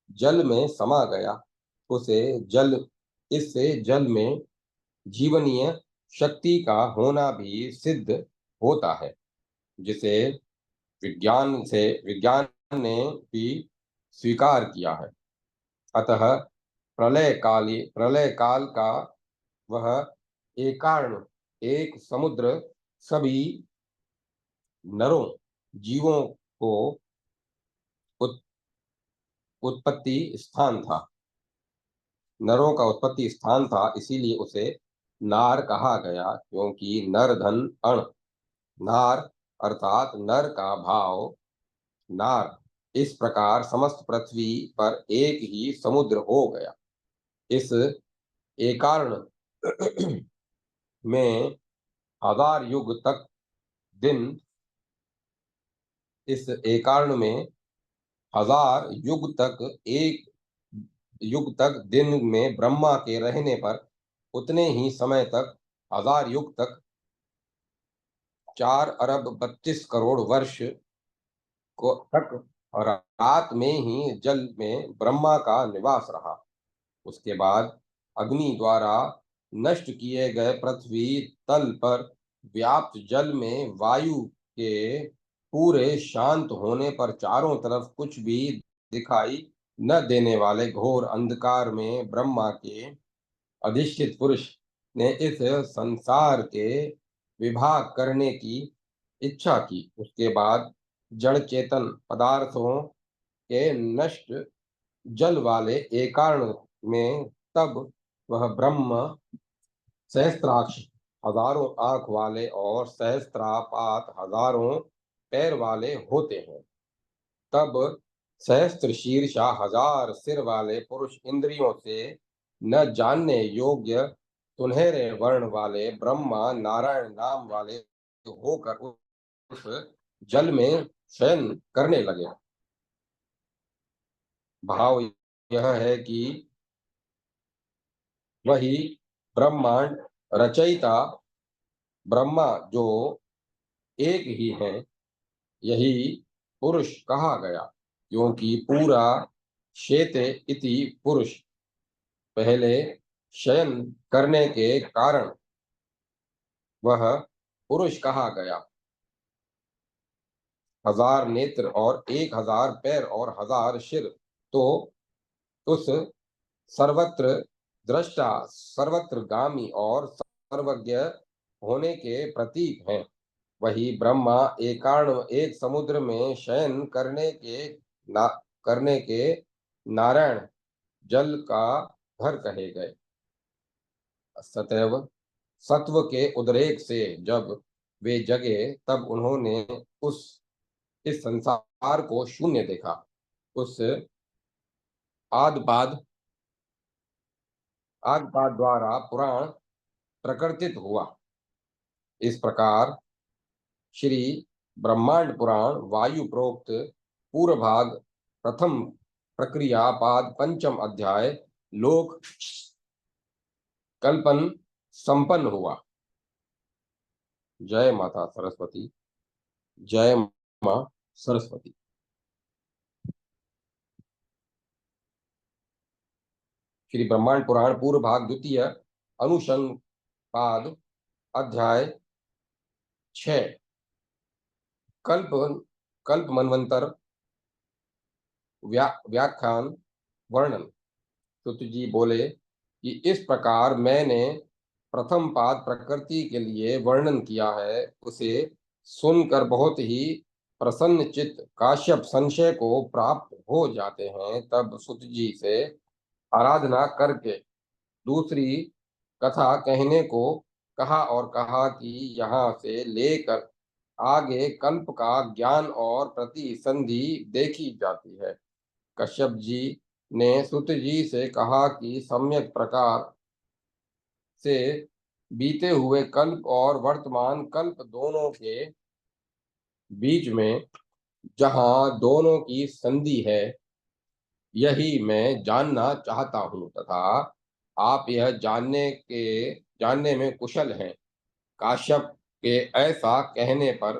जल में समा गया। उसे जल इससे जल में जीवनीय शक्ति का होना भी सिद्ध होता है, जिसे विज्ञान ने भी स्वीकार किया है। अतः प्रलय काल का वह एकार्ण एक समुद्र सभी नरों जीवों को उत्पत्ति स्थान था, नरों का उत्पत्ति स्थान था, इसीलिए उसे नार कहा गया, क्योंकि नर धन अण, नार अर्थात नर का भाव नार। इस प्रकार समस्त पृथ्वी पर एक ही समुद्र हो गया। इस एकार्ण में 1000 युग तक दिन, इस एकार्ण में 1000 युग तक, एक युग तक दिन में ब्रह्मा के रहने पर उतने ही समय तक 1000 युग तक 4 अरब 32 करोड़ वर्ष को तक रात में ही जल में ब्रह्मा का निवास रहा। उसके बाद अग्नि द्वारा नष्ट किए गए पृथ्वी तल पर व्याप्त जल में वायु के पूरे शांत होने पर चारों तरफ कुछ भी दिखाई न देने वाले घोर अंधकार में ब्रह्मा के अधिष्ठित पुरुष ने इस संसार के विभाग करने की इच्छा की। उसके बाद जड़ चेतन पदार्थों के नष्ट जल वाले एकार्ण में तब वह ब्रह्म सहस्त्राक्ष, हजारों आंख वाले, और सहस्त्रापात, हजारों पैर वाले होते हैं। तब सहस्त्र शीर्षा, 1000 सिर वाले पुरुष इंद्रियों से न जानने योग्य सुनहरे वर्ण वाले ब्रह्मा नारायण नाम वाले होकर उस जल में शयन करने लगे। भाव यह है कि वही ब्रह्मांड रचयिता ब्रह्मा जो एक ही है, यही पुरुष कहा गया, क्योंकि पूरा शेते इति पुरुष पहले शयन करने के कारण वह पुरुष कहा गया। 1000 नेत्र और 1000 पैर और 1000 सिर तो उस सर्वत्र दृष्टा, सर्वत्र गामी और सर्वज्ञ होने के प्रतीक हैं। वही ब्रह्मा एक समुद्र में शयन करने के नारायण जल का घर कहे गए। सतैव सत्व के उद्रेक से जब वे जगे, तब उन्होंने उस इस संसार को शून्य देखा। उस आदपाद द्वारा पुराण प्रकृतित हुआ। इस प्रकार श्री ब्रह्मांड पुराण वायु प्रोक्त पूर्व भाग प्रथम प्रक्रिया पाद पंचम अध्याय लोक कल्पन संपन्न हुआ। जय माता सरस्वती, जय मां सरस्वती। श्री ब्रह्मांड पुराण पूर्व भाग द्वितीय अनुषंग पाद अध्याय 6 कल्प कल्प मनवंतर व्याख्यान वर्णन। सुत जी बोले कि इस प्रकार मैंने प्रथम पाद प्रकृति के लिए वर्णन किया है, उसे सुनकर बहुत ही प्रसन्न चित्त काश्यप संशय को प्राप्त हो जाते हैं। तब सुत जी से आराधना करके दूसरी कथा कहने को कहा और कहा कि यहाँ से लेकर आगे कल्प का ज्ञान और प्रतिसंधि देखी जाती है। कश्यप जी ने सुत जी से कहा कि सम्यक प्रकार से बीते हुए कल्प और वर्तमान कल्प दोनों के बीच में जहाँ दोनों की संधि है, यही मैं जानना चाहता हूँ, तथा आप यह जानने में कुशल हैं। काश्यप के ऐसा कहने पर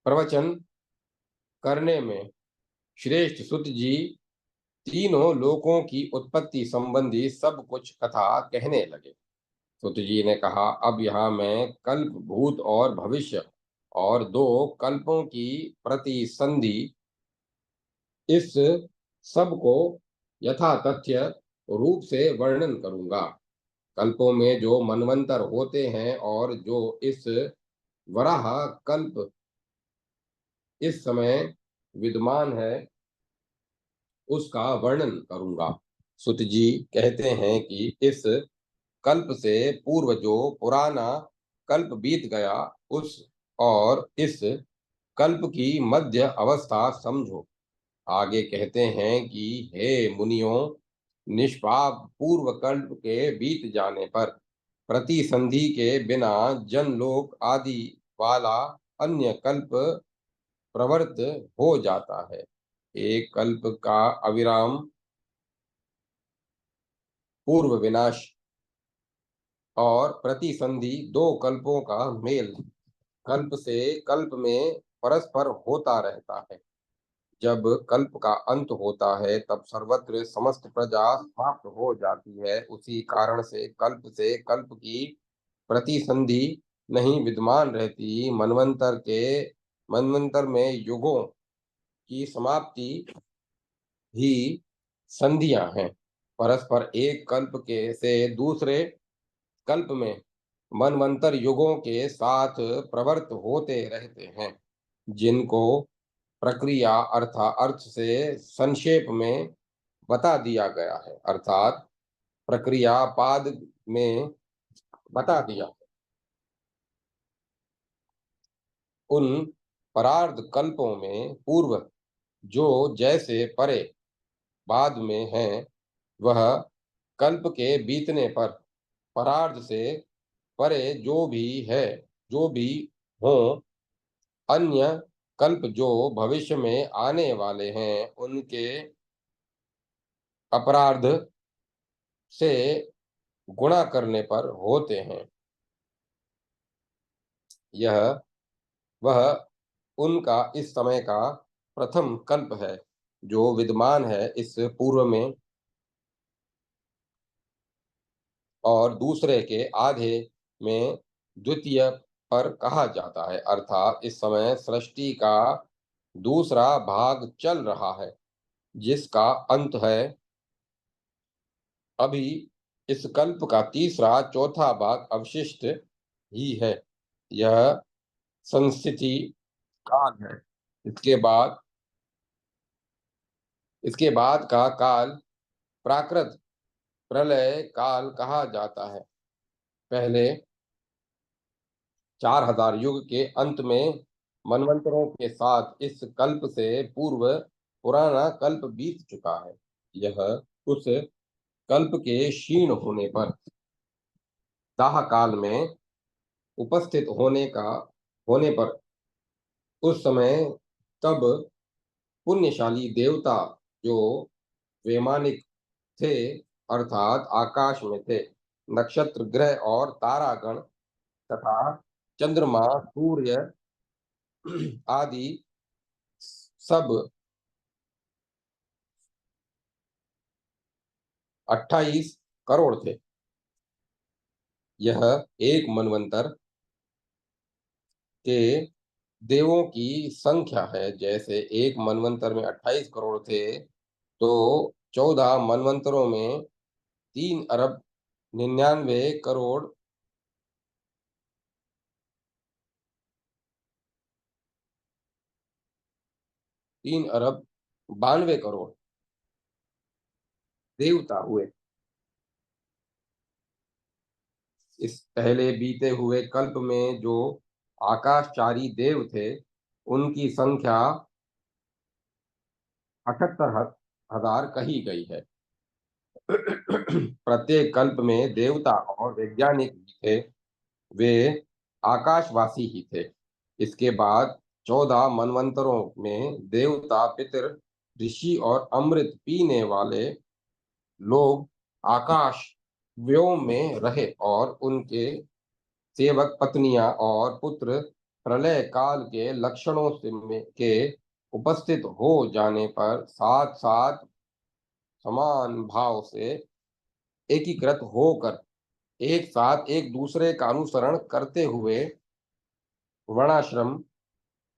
प्रवचन करने में श्रेष्ठ सुत जी तीनों लोकों की उत्पत्ति संबंधी सब कुछ कथा कहने लगे। सुत जी ने कहा, अब यहाँ मैं कल्प भूत और भविष्य और दो कल्पों की प्रतिसंधि, इस सब को यथा तथ्य रूप से वर्णन करूंगा। कल्पों में जो मनवंतर होते हैं और जो इस वराह कल्प इस समय विद्यमान है उसका वर्णन करूंगा। सुत जी कहते हैं कि इस कल्प से पूर्व जो पुराना कल्प बीत गया उस और इस कल्प की मध्य अवस्था समझो। आगे कहते हैं कि हे मुनियों, निष्पाप पूर्व कल्प के बीत जाने पर प्रतिसंधि के बिना जनलोक आदि वाला अन्य कल्प प्रवृत्त हो जाता है। एक कल्प का अविराम पूर्व विनाश और प्रतिसंधि दो कल्पों का मेल कल्प से कल्प में परस्पर होता रहता है। जब कल्प का अंत होता है तब सर्वत्र समस्त प्रजा समाप्त हो जाती है। उसी कारण से कल्प की प्रतिसंधि नहीं विद्यमान रहती। मनवंतर में युगों की समाप्ति ही संधियां हैं। परस्पर एक कल्प के से दूसरे कल्प में मनवंतर युगों के साथ प्रवृत्त होते रहते हैं, जिनको प्रक्रिया अर्थ से संक्षेप में बता दिया गया है। अर्थात प्रक्रिया पाद में बता दिया। उन परार्ध कल्पों में पूर्व जो जैसे परे बाद में है, वह कल्प के बीतने पर परार्ध से परे जो भी हो, अन्य कल्प जो भविष्य में आने वाले हैं उनके अपरार्ध से गुणा करने पर होते हैं। यह वह उनका इस समय का प्रथम कल्प है जो विद्यमान है इस पूर्व में, और दूसरे के आधे में द्वितीय पर कहा जाता है। अर्थात इस समय सृष्टि का दूसरा भाग चल रहा है जिसका अंत है अभी। इस कल्प का तीसरा चौथा भाग अवशिष्ट ही है। यह संस्थिति काल है। इसके बाद इसके बाद का काल प्राकृत प्रलय काल कहा जाता है। पहले 4000 युग के अंत में मनवंतरों के साथ इस कल्प से पूर्व पुराना कल्प बीत चुका है। यह उस कल्प के क्षीण होने पर दाह काल में उपस्थित होने पर उस समय तब पुण्यशाली देवता जो वैमानिक थे, अर्थात आकाश में थे, नक्षत्र ग्रह और तारागण तथा चंद्रमा सूर्य आदि सब 28 करोड़ थे। यह एक मनवंतर के देवों की संख्या है। जैसे एक मनवंतर में 28 करोड़ थे, तो 14 मनवंतरों में 3 अरब 99 करोड़ 3 अरब 92 करोड़ देवता हुए। इस पहले बीते हुए कल्प में जो आकाशचारी देव थे उनकी संख्या 78,000 कही गई है। प्रत्येक कल्प में देवता और वैज्ञानिक भी थे। वे आकाशवासी ही थे। इसके बाद 14 मनवंतरों में देवता पितर ऋषि और अमृत पीने वाले लोग आकाश व्योम में रहे, और उनके सेवक पत्नियां और पुत्र प्रलय काल के लक्षणों के उपस्थित हो जाने पर साथ साथ समान भाव से एकीकृत होकर एक साथ एक दूसरे का अनुसरण करते हुए वर्णाश्रम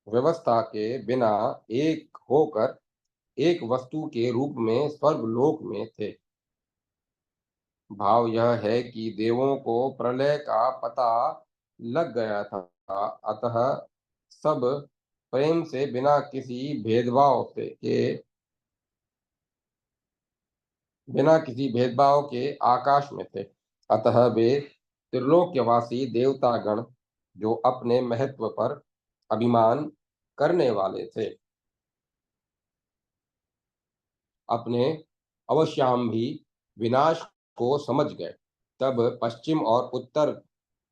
व्यवस्था के बिना एक होकर एक वस्तु के रूप में स्वर्गलोक में थे। भाव यह है कि देवों को प्रलय का पता लग गया था, अतः सब प्रेम से बिना किसी भेदभाव के आकाश में थे। अतः वे त्रिलोक्यवासी देवतागण जो अपने महत्व पर अभिमान करने वाले थे, अपने अवश्याम्भी विनाश को समझ गए। तब पश्चिम और उत्तर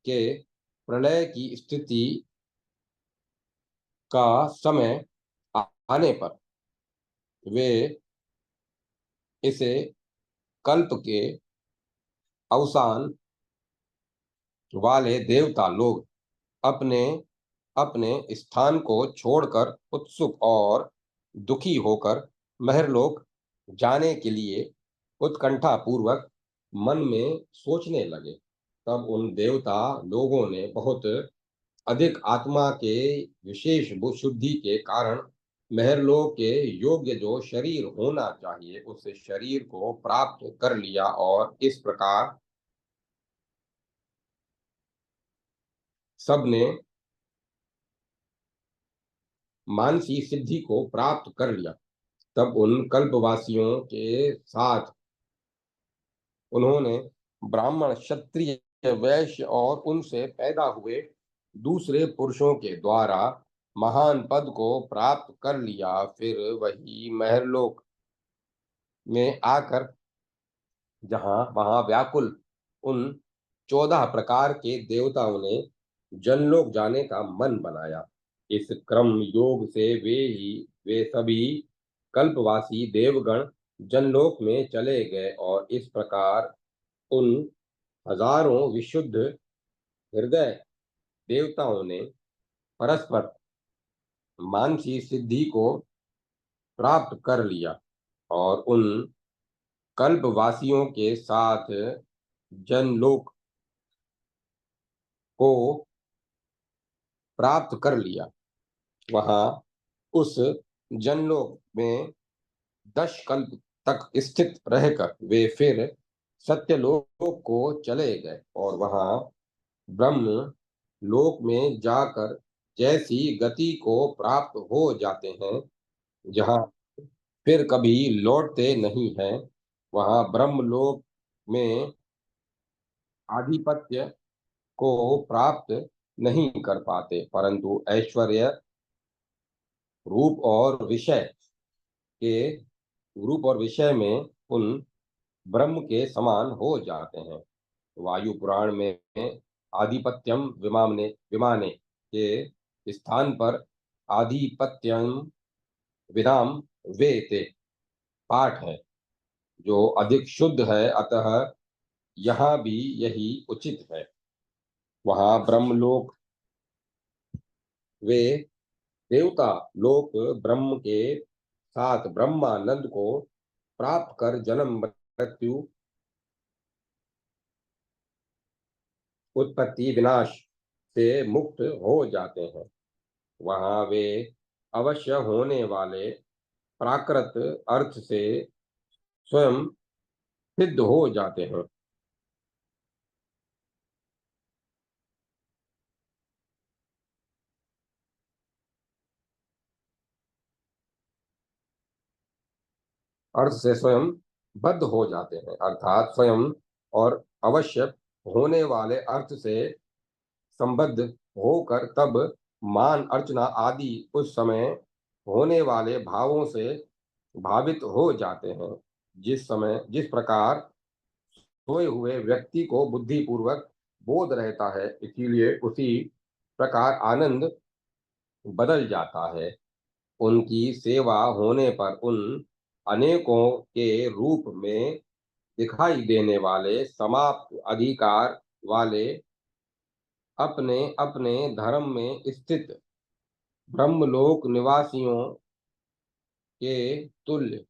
के प्रलय की स्थिति का समय आने पर वे इसे कल्प के अवसान वाले देवता लोग अपने अपने स्थान को छोड़कर उत्सुक और दुखी होकर महरलोक जाने के लिए उत्कंठा पूर्वक मन में सोचने लगे। तब उन देवता लोगों ने बहुत अधिक आत्मा के विशेष शुद्धि के कारण महरलोक के योग्य जो शरीर होना चाहिए उस शरीर को प्राप्त कर लिया और इस प्रकार सबने मानसी सिद्धि को प्राप्त कर लिया। तब उन कल्पवासियों के साथ उन्होंने ब्राह्मण, क्षत्रिय, वैश्य और उनसे पैदा हुए दूसरे पुरुषों के द्वारा महान पद को प्राप्त कर लिया। फिर वही महरलोक में आकर जहां वहां व्याकुल उन 14 प्रकार के देवताओं ने जनलोक जाने का मन बनाया। इस क्रम योग से वे सभी कल्पवासी देवगण जनलोक में चले गए और इस प्रकार उन हजारों विशुद्ध हृदय देवताओं ने परस्पर मानसी सिद्धि को प्राप्त कर लिया और उन कल्पवासियों के साथ जनलोक को प्राप्त कर लिया। वहां उस जनलोक में 10 कल्प तक स्थित रहकर वे फिर सत्यलोक को चले गए और वहां ब्रह्म लोक में जाकर जैसी गति को प्राप्त हो जाते हैं, जहां फिर कभी लौटते नहीं हैं, वहां ब्रह्म लोक में आधिपत्य को प्राप्त नहीं कर पाते, परंतु ऐश्वर्य के रूप और विषय में उन ब्रह्म के समान हो जाते हैं। वायु पुराण में आधिपत्यम विमाने विमाने के स्थान पर आधिपत्यम विदाम वेते पाठ है, जो अधिक शुद्ध है। अतः यहाँ भी यही उचित है। वहां ब्रह्मलोक वे देवता लोक ब्रह्म के साथ ब्रह्मानंद को प्राप्त कर जन्म मृत्यु उत्पत्ति विनाश से मुक्त हो जाते हैं। वहां वे अवश्य होने वाले प्राकृत अर्थ से स्वयं सिद्ध हो जाते हैं। अर्थ से स्वयं बद्ध हो जाते हैं, अर्थात स्वयं और अवश्य होने वाले अर्थ से संबद्ध होकर तब मान अर्चना आदि उस समय होने वाले भावों से भावित हो जाते हैं। जिस प्रकार सोए हुए व्यक्ति को बुद्धि पूर्वक बोध रहता है, इसीलिए उसी प्रकार आनंद बदल जाता है। उनकी सेवा होने पर उन अनेकों के रूप में दिखाई देने वाले समाप्त अधिकार वाले अपने अपने धर्म में स्थित ब्रह्मलोक निवासियों के तुल्य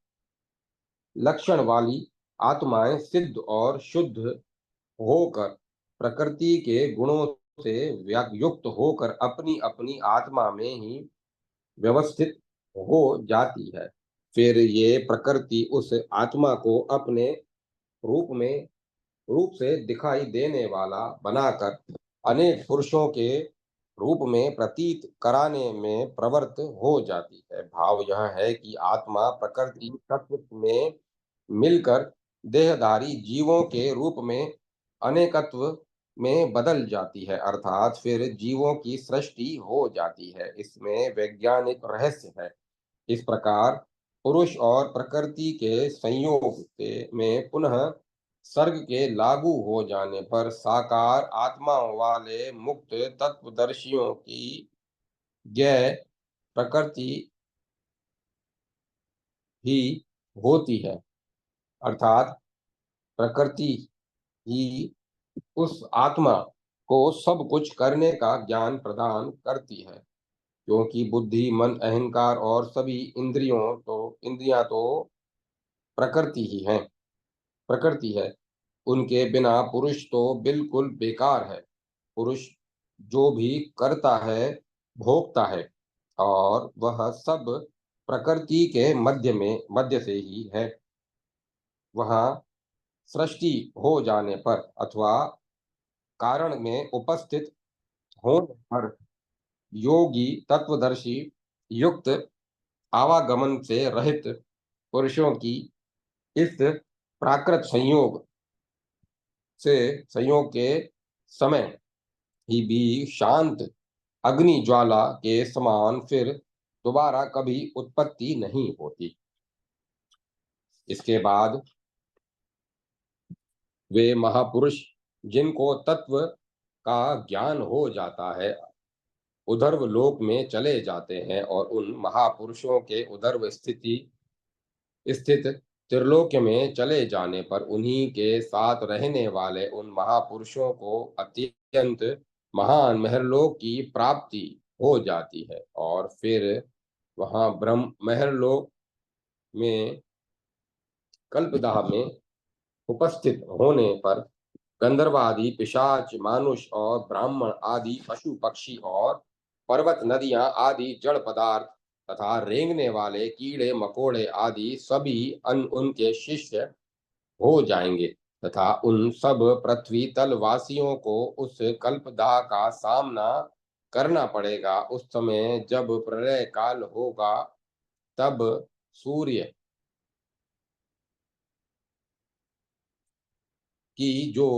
लक्षण वाली आत्माएं सिद्ध और शुद्ध होकर प्रकृति के गुणों से युक्त होकर अपनी अपनी आत्मा में ही व्यवस्थित हो जाती है। फिर ये प्रकृति उस आत्मा को अपने रूप में रूप से दिखाई देने वाला बनाकर अनेक पुरुषों के रूप में प्रतीत कराने में प्रवृत्त हो जाती है। भाव यह है कि आत्मा प्रकृति तत्व में मिलकर देहधारी जीवों के रूप में अनेकत्व में बदल जाती है, अर्थात फिर जीवों की सृष्टि हो जाती है। इसमें वैज्ञानिक रहस्य है। इस प्रकार पुरुष और प्रकृति के संयोग से में पुनः सर्ग के लागू हो जाने पर साकार आत्मा वाले मुक्त तत्वदर्शियों की ज्ञेय प्रकृति ही होती है, अर्थात प्रकृति ही उस आत्मा को सब कुछ करने का ज्ञान प्रदान करती है, क्योंकि बुद्धि मन अहंकार और सभी इंद्रियां तो प्रकृति ही हैं, प्रकृति है। उनके बिना पुरुष तो बिल्कुल बेकार है। पुरुष जो भी करता है भोगता है, और वह सब प्रकृति के मध्य से ही है। वहाँ सृष्टि हो जाने पर अथवा कारण में उपस्थित होने पर योगी तत्वदर्शी युक्त आवागमन से रहित पुरुषों की इस प्राकृत संयोग के समय ही भी शांत अग्नि ज्वाला के समान फिर दोबारा कभी उत्पत्ति नहीं होती। इसके बाद वे महापुरुष जिनको तत्व का ज्ञान हो जाता है उधर्व लोक में चले जाते हैं, और उन महापुरुषों के उधर्व स्थित त्रिलोक्य में चले जाने पर उन्हीं के साथ रहने वाले उन महापुरुषों को अत्यंत महान महर्लोक की प्राप्ति हो जाती है। और फिर वहां ब्रह्म महर्लोक में कल्पदाह में उपस्थित होने पर गंधर्व आदि पिशाच मानुष और ब्राह्मण आदि पशु पक्षी और पर्वत नदियां आदि जड़ पदार्थ तथा रेंगने वाले कीड़े मकोड़े आदि सभी उनके शिष्य हो जाएंगे, तथा उन सब पृथ्वी तल वासियों को उस कल्पदाह का सामना करना पड़ेगा। उस समय जब प्रलय काल होगा तब सूर्य की जो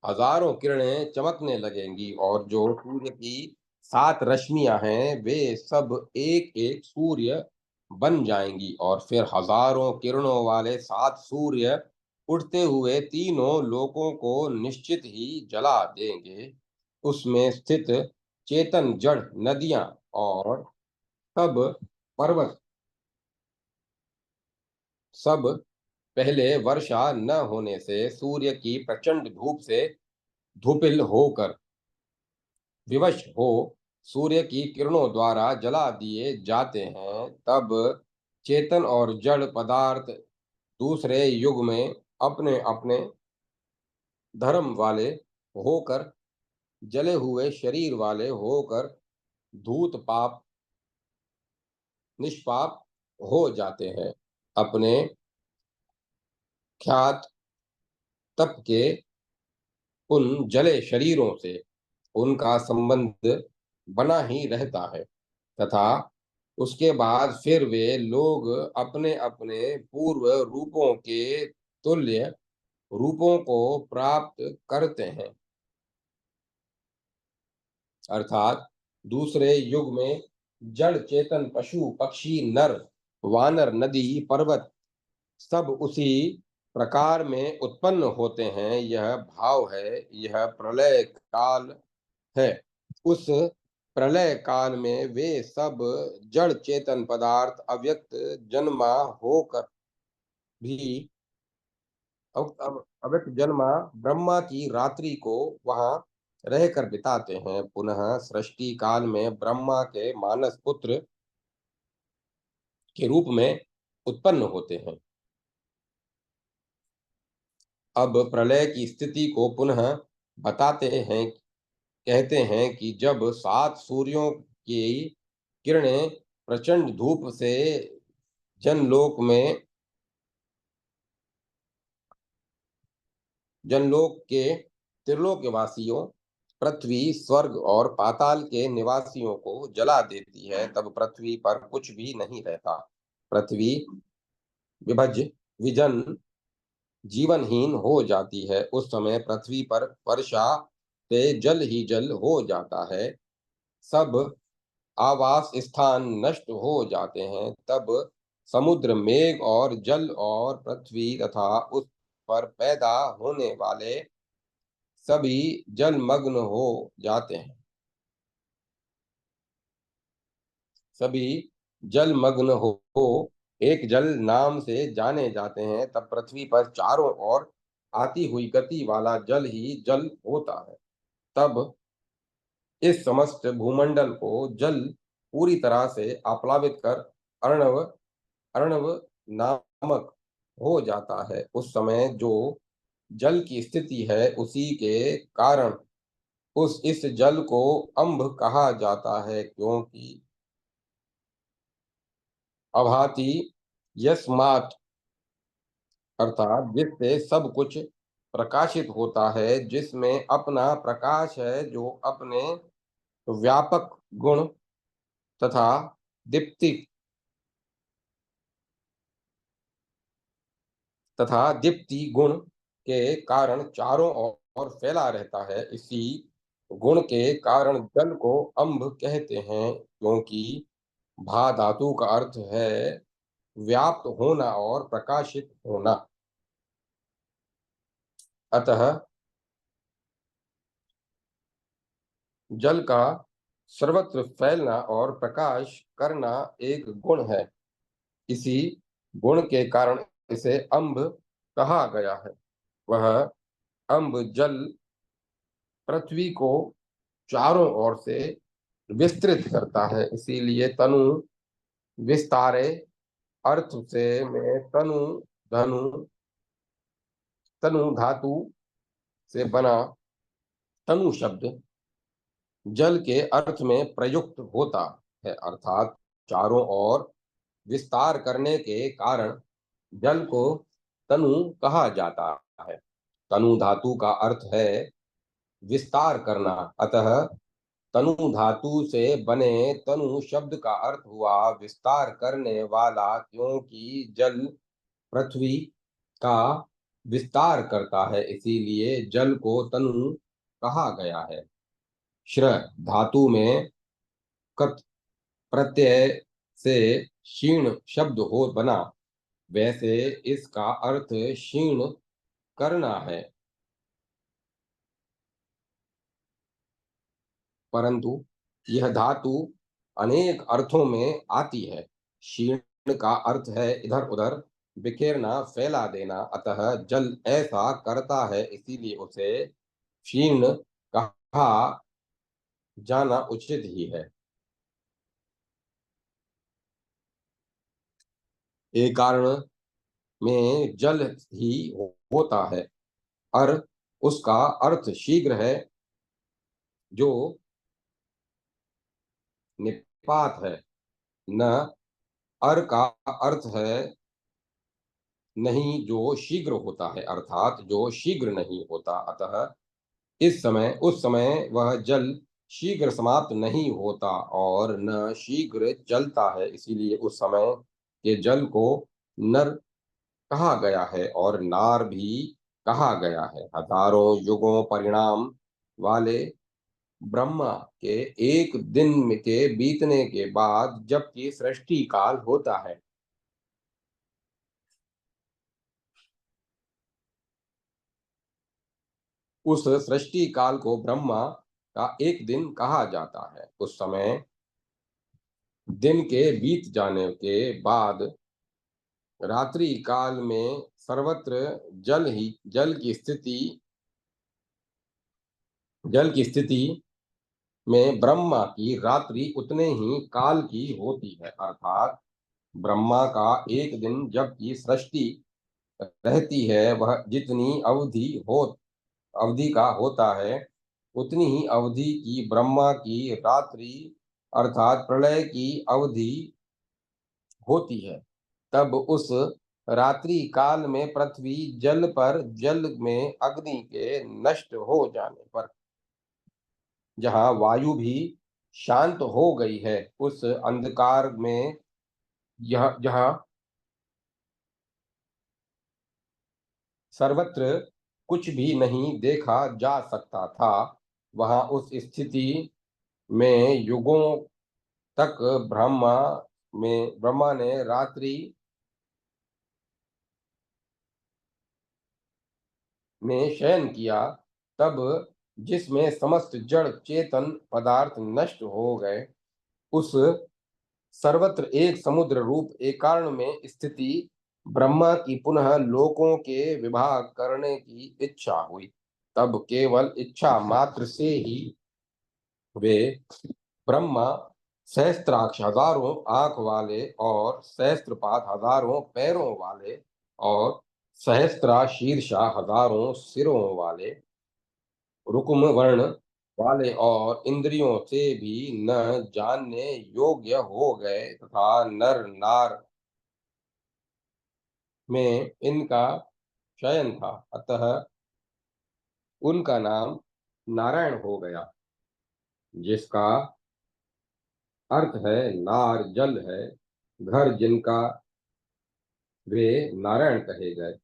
हजारों किरणें चमकने लगेंगी, और जो सूर्य की 7 रश्मियां हैं वे सब एक एक सूर्य बन जाएंगी, और फिर हजारों किरणों वाले 7 सूर्य उठते हुए तीनों लोकों को निश्चित ही जला देंगे। उसमें स्थित चेतन जड़ नदियां और सब पर्वत सब पहले वर्षा न होने से सूर्य की प्रचंड धूप से धूपिल होकर विवश हो सूर्य की किरणों द्वारा जला दिए जाते हैं। तब चेतन और जड़ पदार्थ दूसरे युग में अपने अपने धर्म वाले होकर जले हुए शरीर वाले होकर धूत पाप निष्पाप हो जाते हैं। अपने ख्यात तप के उन जले शरीरों से उनका संबंध बना ही रहता है, तथा उसके बाद फिर वे लोग अपने अपने पूर्व रूपों के तुल्य रूपों को प्राप्त करते हैं, अर्थात दूसरे युग में जड़ चेतन पशु पक्षी नर वानर नदी पर्वत सब उसी प्रकार में उत्पन्न होते हैं। यह भाव है, यह प्रलय काल है। उस प्रलय काल में वे सब जड़ चेतन पदार्थ अव्यक्त जन्मा होकर भी अव्यक्त जन्मा ब्रह्मा की रात्रि को वहां रहकर बिताते हैं। पुनः सृष्टि काल में ब्रह्मा के मानस पुत्र के रूप में उत्पन्न होते हैं। अब प्रलय की स्थिति को पुनः बताते हैं। कहते हैं कि जब 7 सूर्यों की किरणें प्रचंड धूप से जनलोक में जनलोक के त्रिलोकवासियों पृथ्वी स्वर्ग और पाताल के निवासियों को जला देती है, तब पृथ्वी पर कुछ भी नहीं रहता। पृथ्वी विभज विजन जीवनहीन हो जाती है। उस समय पृथ्वी पर वर्षा से जल ही जल हो जाता है। सब आवास स्थान नष्ट हो जाते हैं। तब समुद्र मेघ और जल और पृथ्वी तथा उस पर पैदा होने वाले सभी जलमग्न हो जाते हैं। सभी जलमग्न हो एक जल नाम से जाने जाते हैं। तब पृथ्वी पर चारों ओर आती हुई गति वाला जल ही जल होता है। तब इस समस्त भूमंडल को जल पूरी तरह से आप्लावित कर अर्णव अर्णव नामक हो जाता है। उस समय जो जल की स्थिति है, उसी के कारण उस इस जल को अम्भ कहा जाता है, क्योंकि अभाति यस्मात् अर्थात जिससे सब कुछ प्रकाशित होता है, जिसमें अपना प्रकाश है, जो अपने व्यापक गुण तथा दीप्ति दीप्ति गुण के कारण चारों ओर फैला रहता है। इसी गुण के कारण जल को अम्भ कहते हैं, क्योंकि भा धातु का अर्थ है व्याप्त होना और प्रकाशित होना। अतः जल का सर्वत्र फैलना और प्रकाश करना एक गुण है। इसी गुण के कारण इसे अम्ब कहा गया है। वह अम्ब जल पृथ्वी को चारों ओर से विस्तृत करता है। इसीलिए तनु विस्तारे अर्थ से में धनु तनु धातु से बना तनु शब्द जल के अर्थ में प्रयुक्त होता है, अर्थात चारों ओर विस्तार करने के कारण जल को तनु कहा जाता है। तनु धातु का अर्थ है विस्तार करना। अतः तनु धातु से बने तनु शब्द का अर्थ हुआ विस्तार करने वाला, क्योंकि जल पृथ्वी का विस्तार करता है, इसीलिए जल को तनु कहा गया है। श्र धातु में कत प्रत्यय से क्षीण शब्द हो बना, वैसे इसका अर्थ क्षीण करना है, परंतु यह धातु अनेक अर्थों में आती है। क्षीण का अर्थ है इधर उधर बिखेरना, फैला देना। अतः जल ऐसा करता है, इसीलिए उसे क्षीण कहा जाना उचित ही है। एक कारण में जल ही होता है और उसका अर्थ शीघ्र है, जो निपात है। न अर का अर्थ है नहीं, जो शीघ्र होता है, अर्थात जो शीघ्र नहीं होता। अतः इस समय उस समय वह जल शीघ्र समाप्त नहीं होता और न शीघ्र चलता है, इसीलिए उस समय के जल को नर कहा गया है और नार भी कहा गया है। हजारों युगों परिणाम वाले ब्रह्मा के एक दिन के बीतने के बाद जबकि सृष्टि काल होता है, उस सृष्टि काल को ब्रह्मा का एक दिन कहा जाता है। उस समय दिन के बीत जाने के बाद रात्रि काल में सर्वत्र जल की स्थिति में ब्रह्मा की रात्रि उतने ही काल की होती है, अर्थात ब्रह्मा का एक दिन जबकि सृष्टि रहती है, वह जितनी अवधि का होता है, उतनी ही अवधि की ब्रह्मा की रात्रि अर्थात प्रलय की अवधि होती है। तब उस रात्रि काल में पृथ्वी जल में अग्नि के नष्ट हो जाने पर जहाँ वायु भी शांत हो गई है, उस अंधकार में यह जहाँ सर्वत्र कुछ भी नहीं देखा जा सकता था, वहां उस स्थिति में युगों तक ब्रह्मा ने रात्रि में शयन किया। तब जिसमें समस्त जड़ चेतन पदार्थ नष्ट हो गए, उस सर्वत्र एक समुद्र रूप एकारण में स्थिति ब्रह्मा की पुनः लोकों के विभाग करने की इच्छा हुई। तब केवल इच्छा मात्र से ही वे ब्रह्मा सहस्त्राक्ष हजारों आंख वाले और सहस्त्रपाद हजारों पैरों वाले और सहस्त्रा शीर्षा हजारों सिरों वाले रुकुम वर्ण वाले और इंद्रियों से भी न जानने योग्य हो गए तथा नर नार में इनका शयन था, अतः उनका नाम नारायण हो गया, जिसका अर्थ है नार जल है, घर जिनका वे नारायण कहे गए।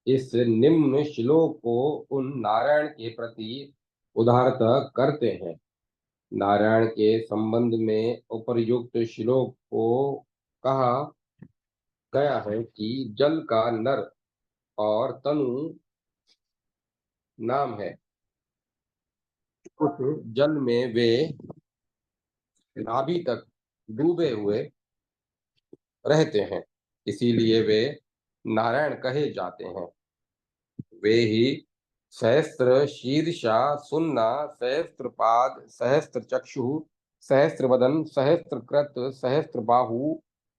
इस निम्न श्लोक को उन नारायण के प्रति उदाहरत करते हैं। नारायण के संबंध में उपर्युक्त श्लोक को कहा गया है कि जल का नर और तनु नाम है। उस जल में वे नाभि तक डूबे हुए रहते हैं, इसीलिए वे नारायण कहे जाते हैं। वे ही सहस्त्र शीर्षा सुन्ना सहस्त्र पाद सहस्त्र चक्षु सहस्त्र वदन सहस्त्र कृत सहस्त्र बाहु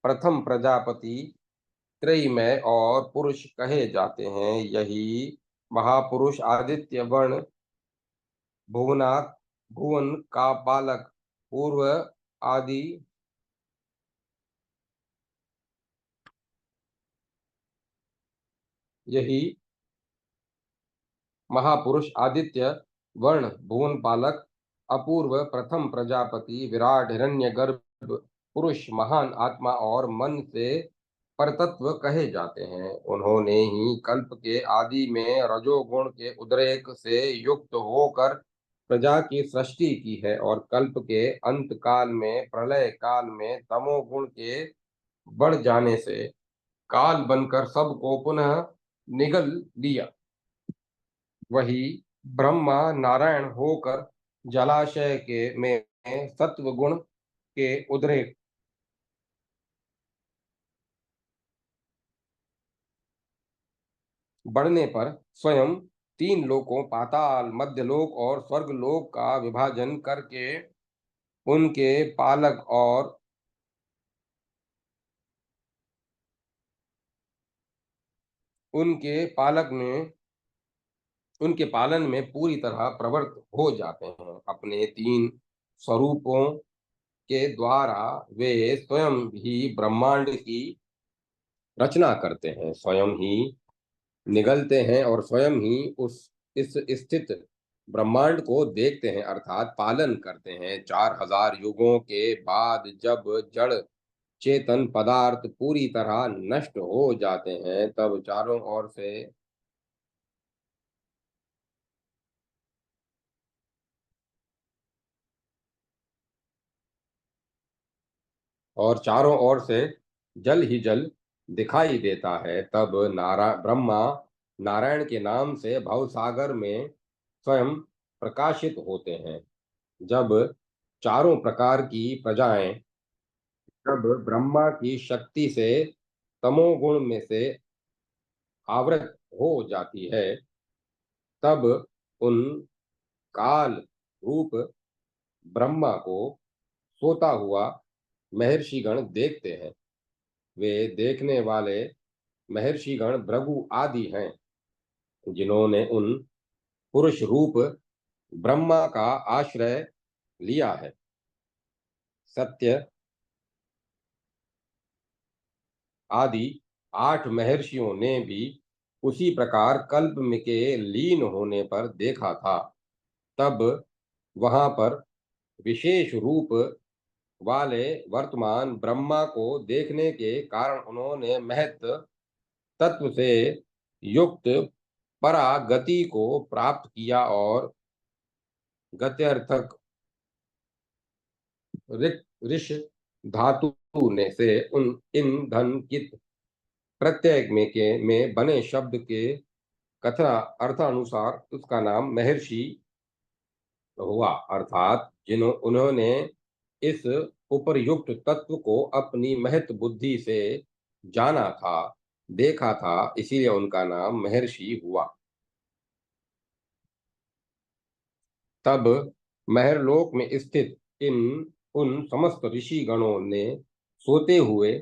प्रथम प्रजापति त्रयमय और पुरुष कहे जाते हैं। यही महापुरुष आदित्य वर्ण भुवनाथ भुवन का बालक पूर्व आदि यही महापुरुष आदित्य वर्ण भुवन पालक अपूर्व प्रथम प्रजापति विराट हिरण्यगर्भ पुरुष महान आत्मा और मन से परतत्व कहे जाते हैं। उन्होंने ही कल्प के आदि में रजोगुण के उद्रेक से युक्त होकर प्रजा की सृष्टि की है और कल्प के अंत काल में प्रलय काल में तमोगुण के बढ़ जाने से काल बनकर सबको पुनः निगल लिया। वही ब्रह्मा नारायण होकर जलाशय के में सत्व गुण के उद्रेक बढ़ने पर स्वयं तीन लोकों पाताल मध्यलोक और स्वर्गलोक का विभाजन करके उनके पालक और उनके पालक में उनके पालन में पूरी तरह प्रवृत्त हो जाते हैं। अपने तीन स्वरूपों के द्वारा वे स्वयं ही ब्रह्मांड की रचना करते हैं, स्वयं ही निगलते हैं और स्वयं ही उस इस स्थित ब्रह्मांड को देखते हैं अर्थात पालन करते हैं। 4000 युगों के बाद जब जड़ चेतन पदार्थ पूरी तरह नष्ट हो जाते हैं, तब चारों ओर से जल ही जल दिखाई देता है। तब ब्रह्मा नारायण के नाम से भवसागर में स्वयं प्रकाशित होते हैं। जब चारों प्रकार की प्रजाएं जब ब्रह्मा की शक्ति से तमोगुण में से आवृत हो जाती है, तब उन काल रूप ब्रह्मा को सोता हुआ महर्षिगण देखते हैं। वे देखने वाले महर्षिगण भृगु आदि हैं, जिन्होंने उन पुरुष रूप ब्रह्मा का आश्रय लिया है। सत्य आदि 8 महर्षियों ने भी उसी प्रकार कल्प में के लीन होने पर देखा था। तब वहां पर विशेष रूप वाले वर्तमान ब्रह्मा को देखने के कारण उन्होंने महत तत्व से युक्त परागति को प्राप्त किया और गत्यर्थक ऋष धातु ने से उन इन धन कित प्रत्यय में बने शब्द के कथना अर्थानुसार उसका नाम महर्षि हुआ। अर्थात उन्होंने इस उपर्युक्त तत्व को अपनी महत बुद्धि से जाना था, देखा था, इसीलिए उनका नाम महर्षि हुआ। तब महरलोक में स्थित इन उन समस्त ऋषि गणों ने सोते हुए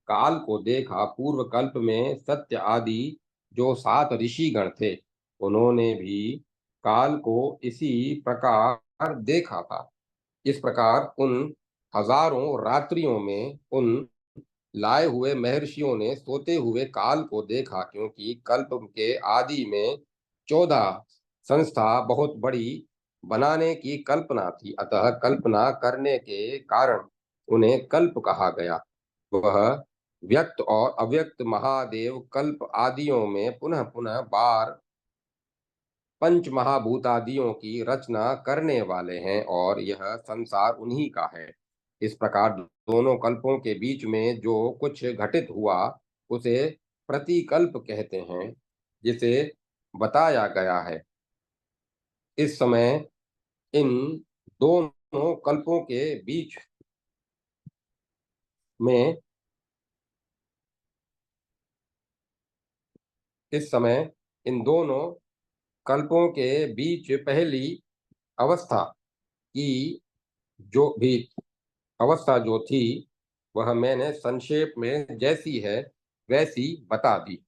काल को देखा। पूर्व कल्प में सत्य आदि जो 7 ऋषि गण थे, उन्होंने भी काल को इसी प्रकार देखा था। इस प्रकार उन हजारों रात्रियों में उन लाए हुए महर्षियों ने सोते हुए काल को देखा, क्योंकि कल्प के आदि में 14 संस्था बहुत बड़ी बनाने की कल्पना थी, अतः कल्पना करने के कारण उन्हें कल्प कहा गया। वह व्यक्त और अव्यक्त महादेव कल्प आदियों में पुनः पुनः बार पंच महाभूतादियों की रचना करने वाले हैं और यह संसार उन्हीं का है। इस प्रकार दोनों कल्पों के बीच में जो कुछ घटित हुआ उसे प्रतिकल्प कहते हैं, जिसे बताया गया है। इस समय इन दोनों कल्पों के बीच में इस समय इन दोनों कल्पों के बीच पहली अवस्था की जो भी अवस्था जो थी, वह मैंने संक्षेप में जैसी है वैसी बता दी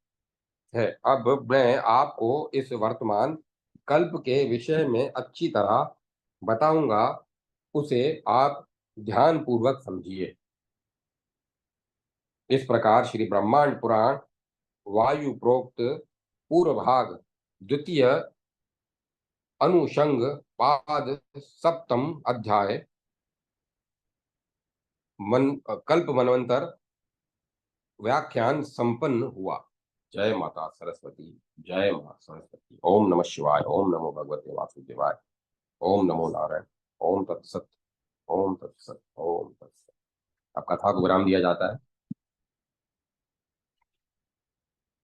है। अब मैं आपको इस वर्तमान कल्प के विषय में अच्छी तरह बताऊंगा, उसे आप ध्यान पूर्वक समझिए। इस प्रकार श्री ब्रह्मांड पुराण वायु प्रोक्त पूर्व भाग द्वितीय अनुषंग पाद सप्तम अध्याय कल्प मनवंतर व्याख्यान संपन्न हुआ। जय माता सरस्वती, जय माता सरस्वती। ओम नमः शिवाय, ओम नमो भगवते वासुदेवाय, ओम नमो नारायण, ओम तत्सत, ओम तत्सत, ओम तत्सत। अब कथा को विराम दिया जाता है।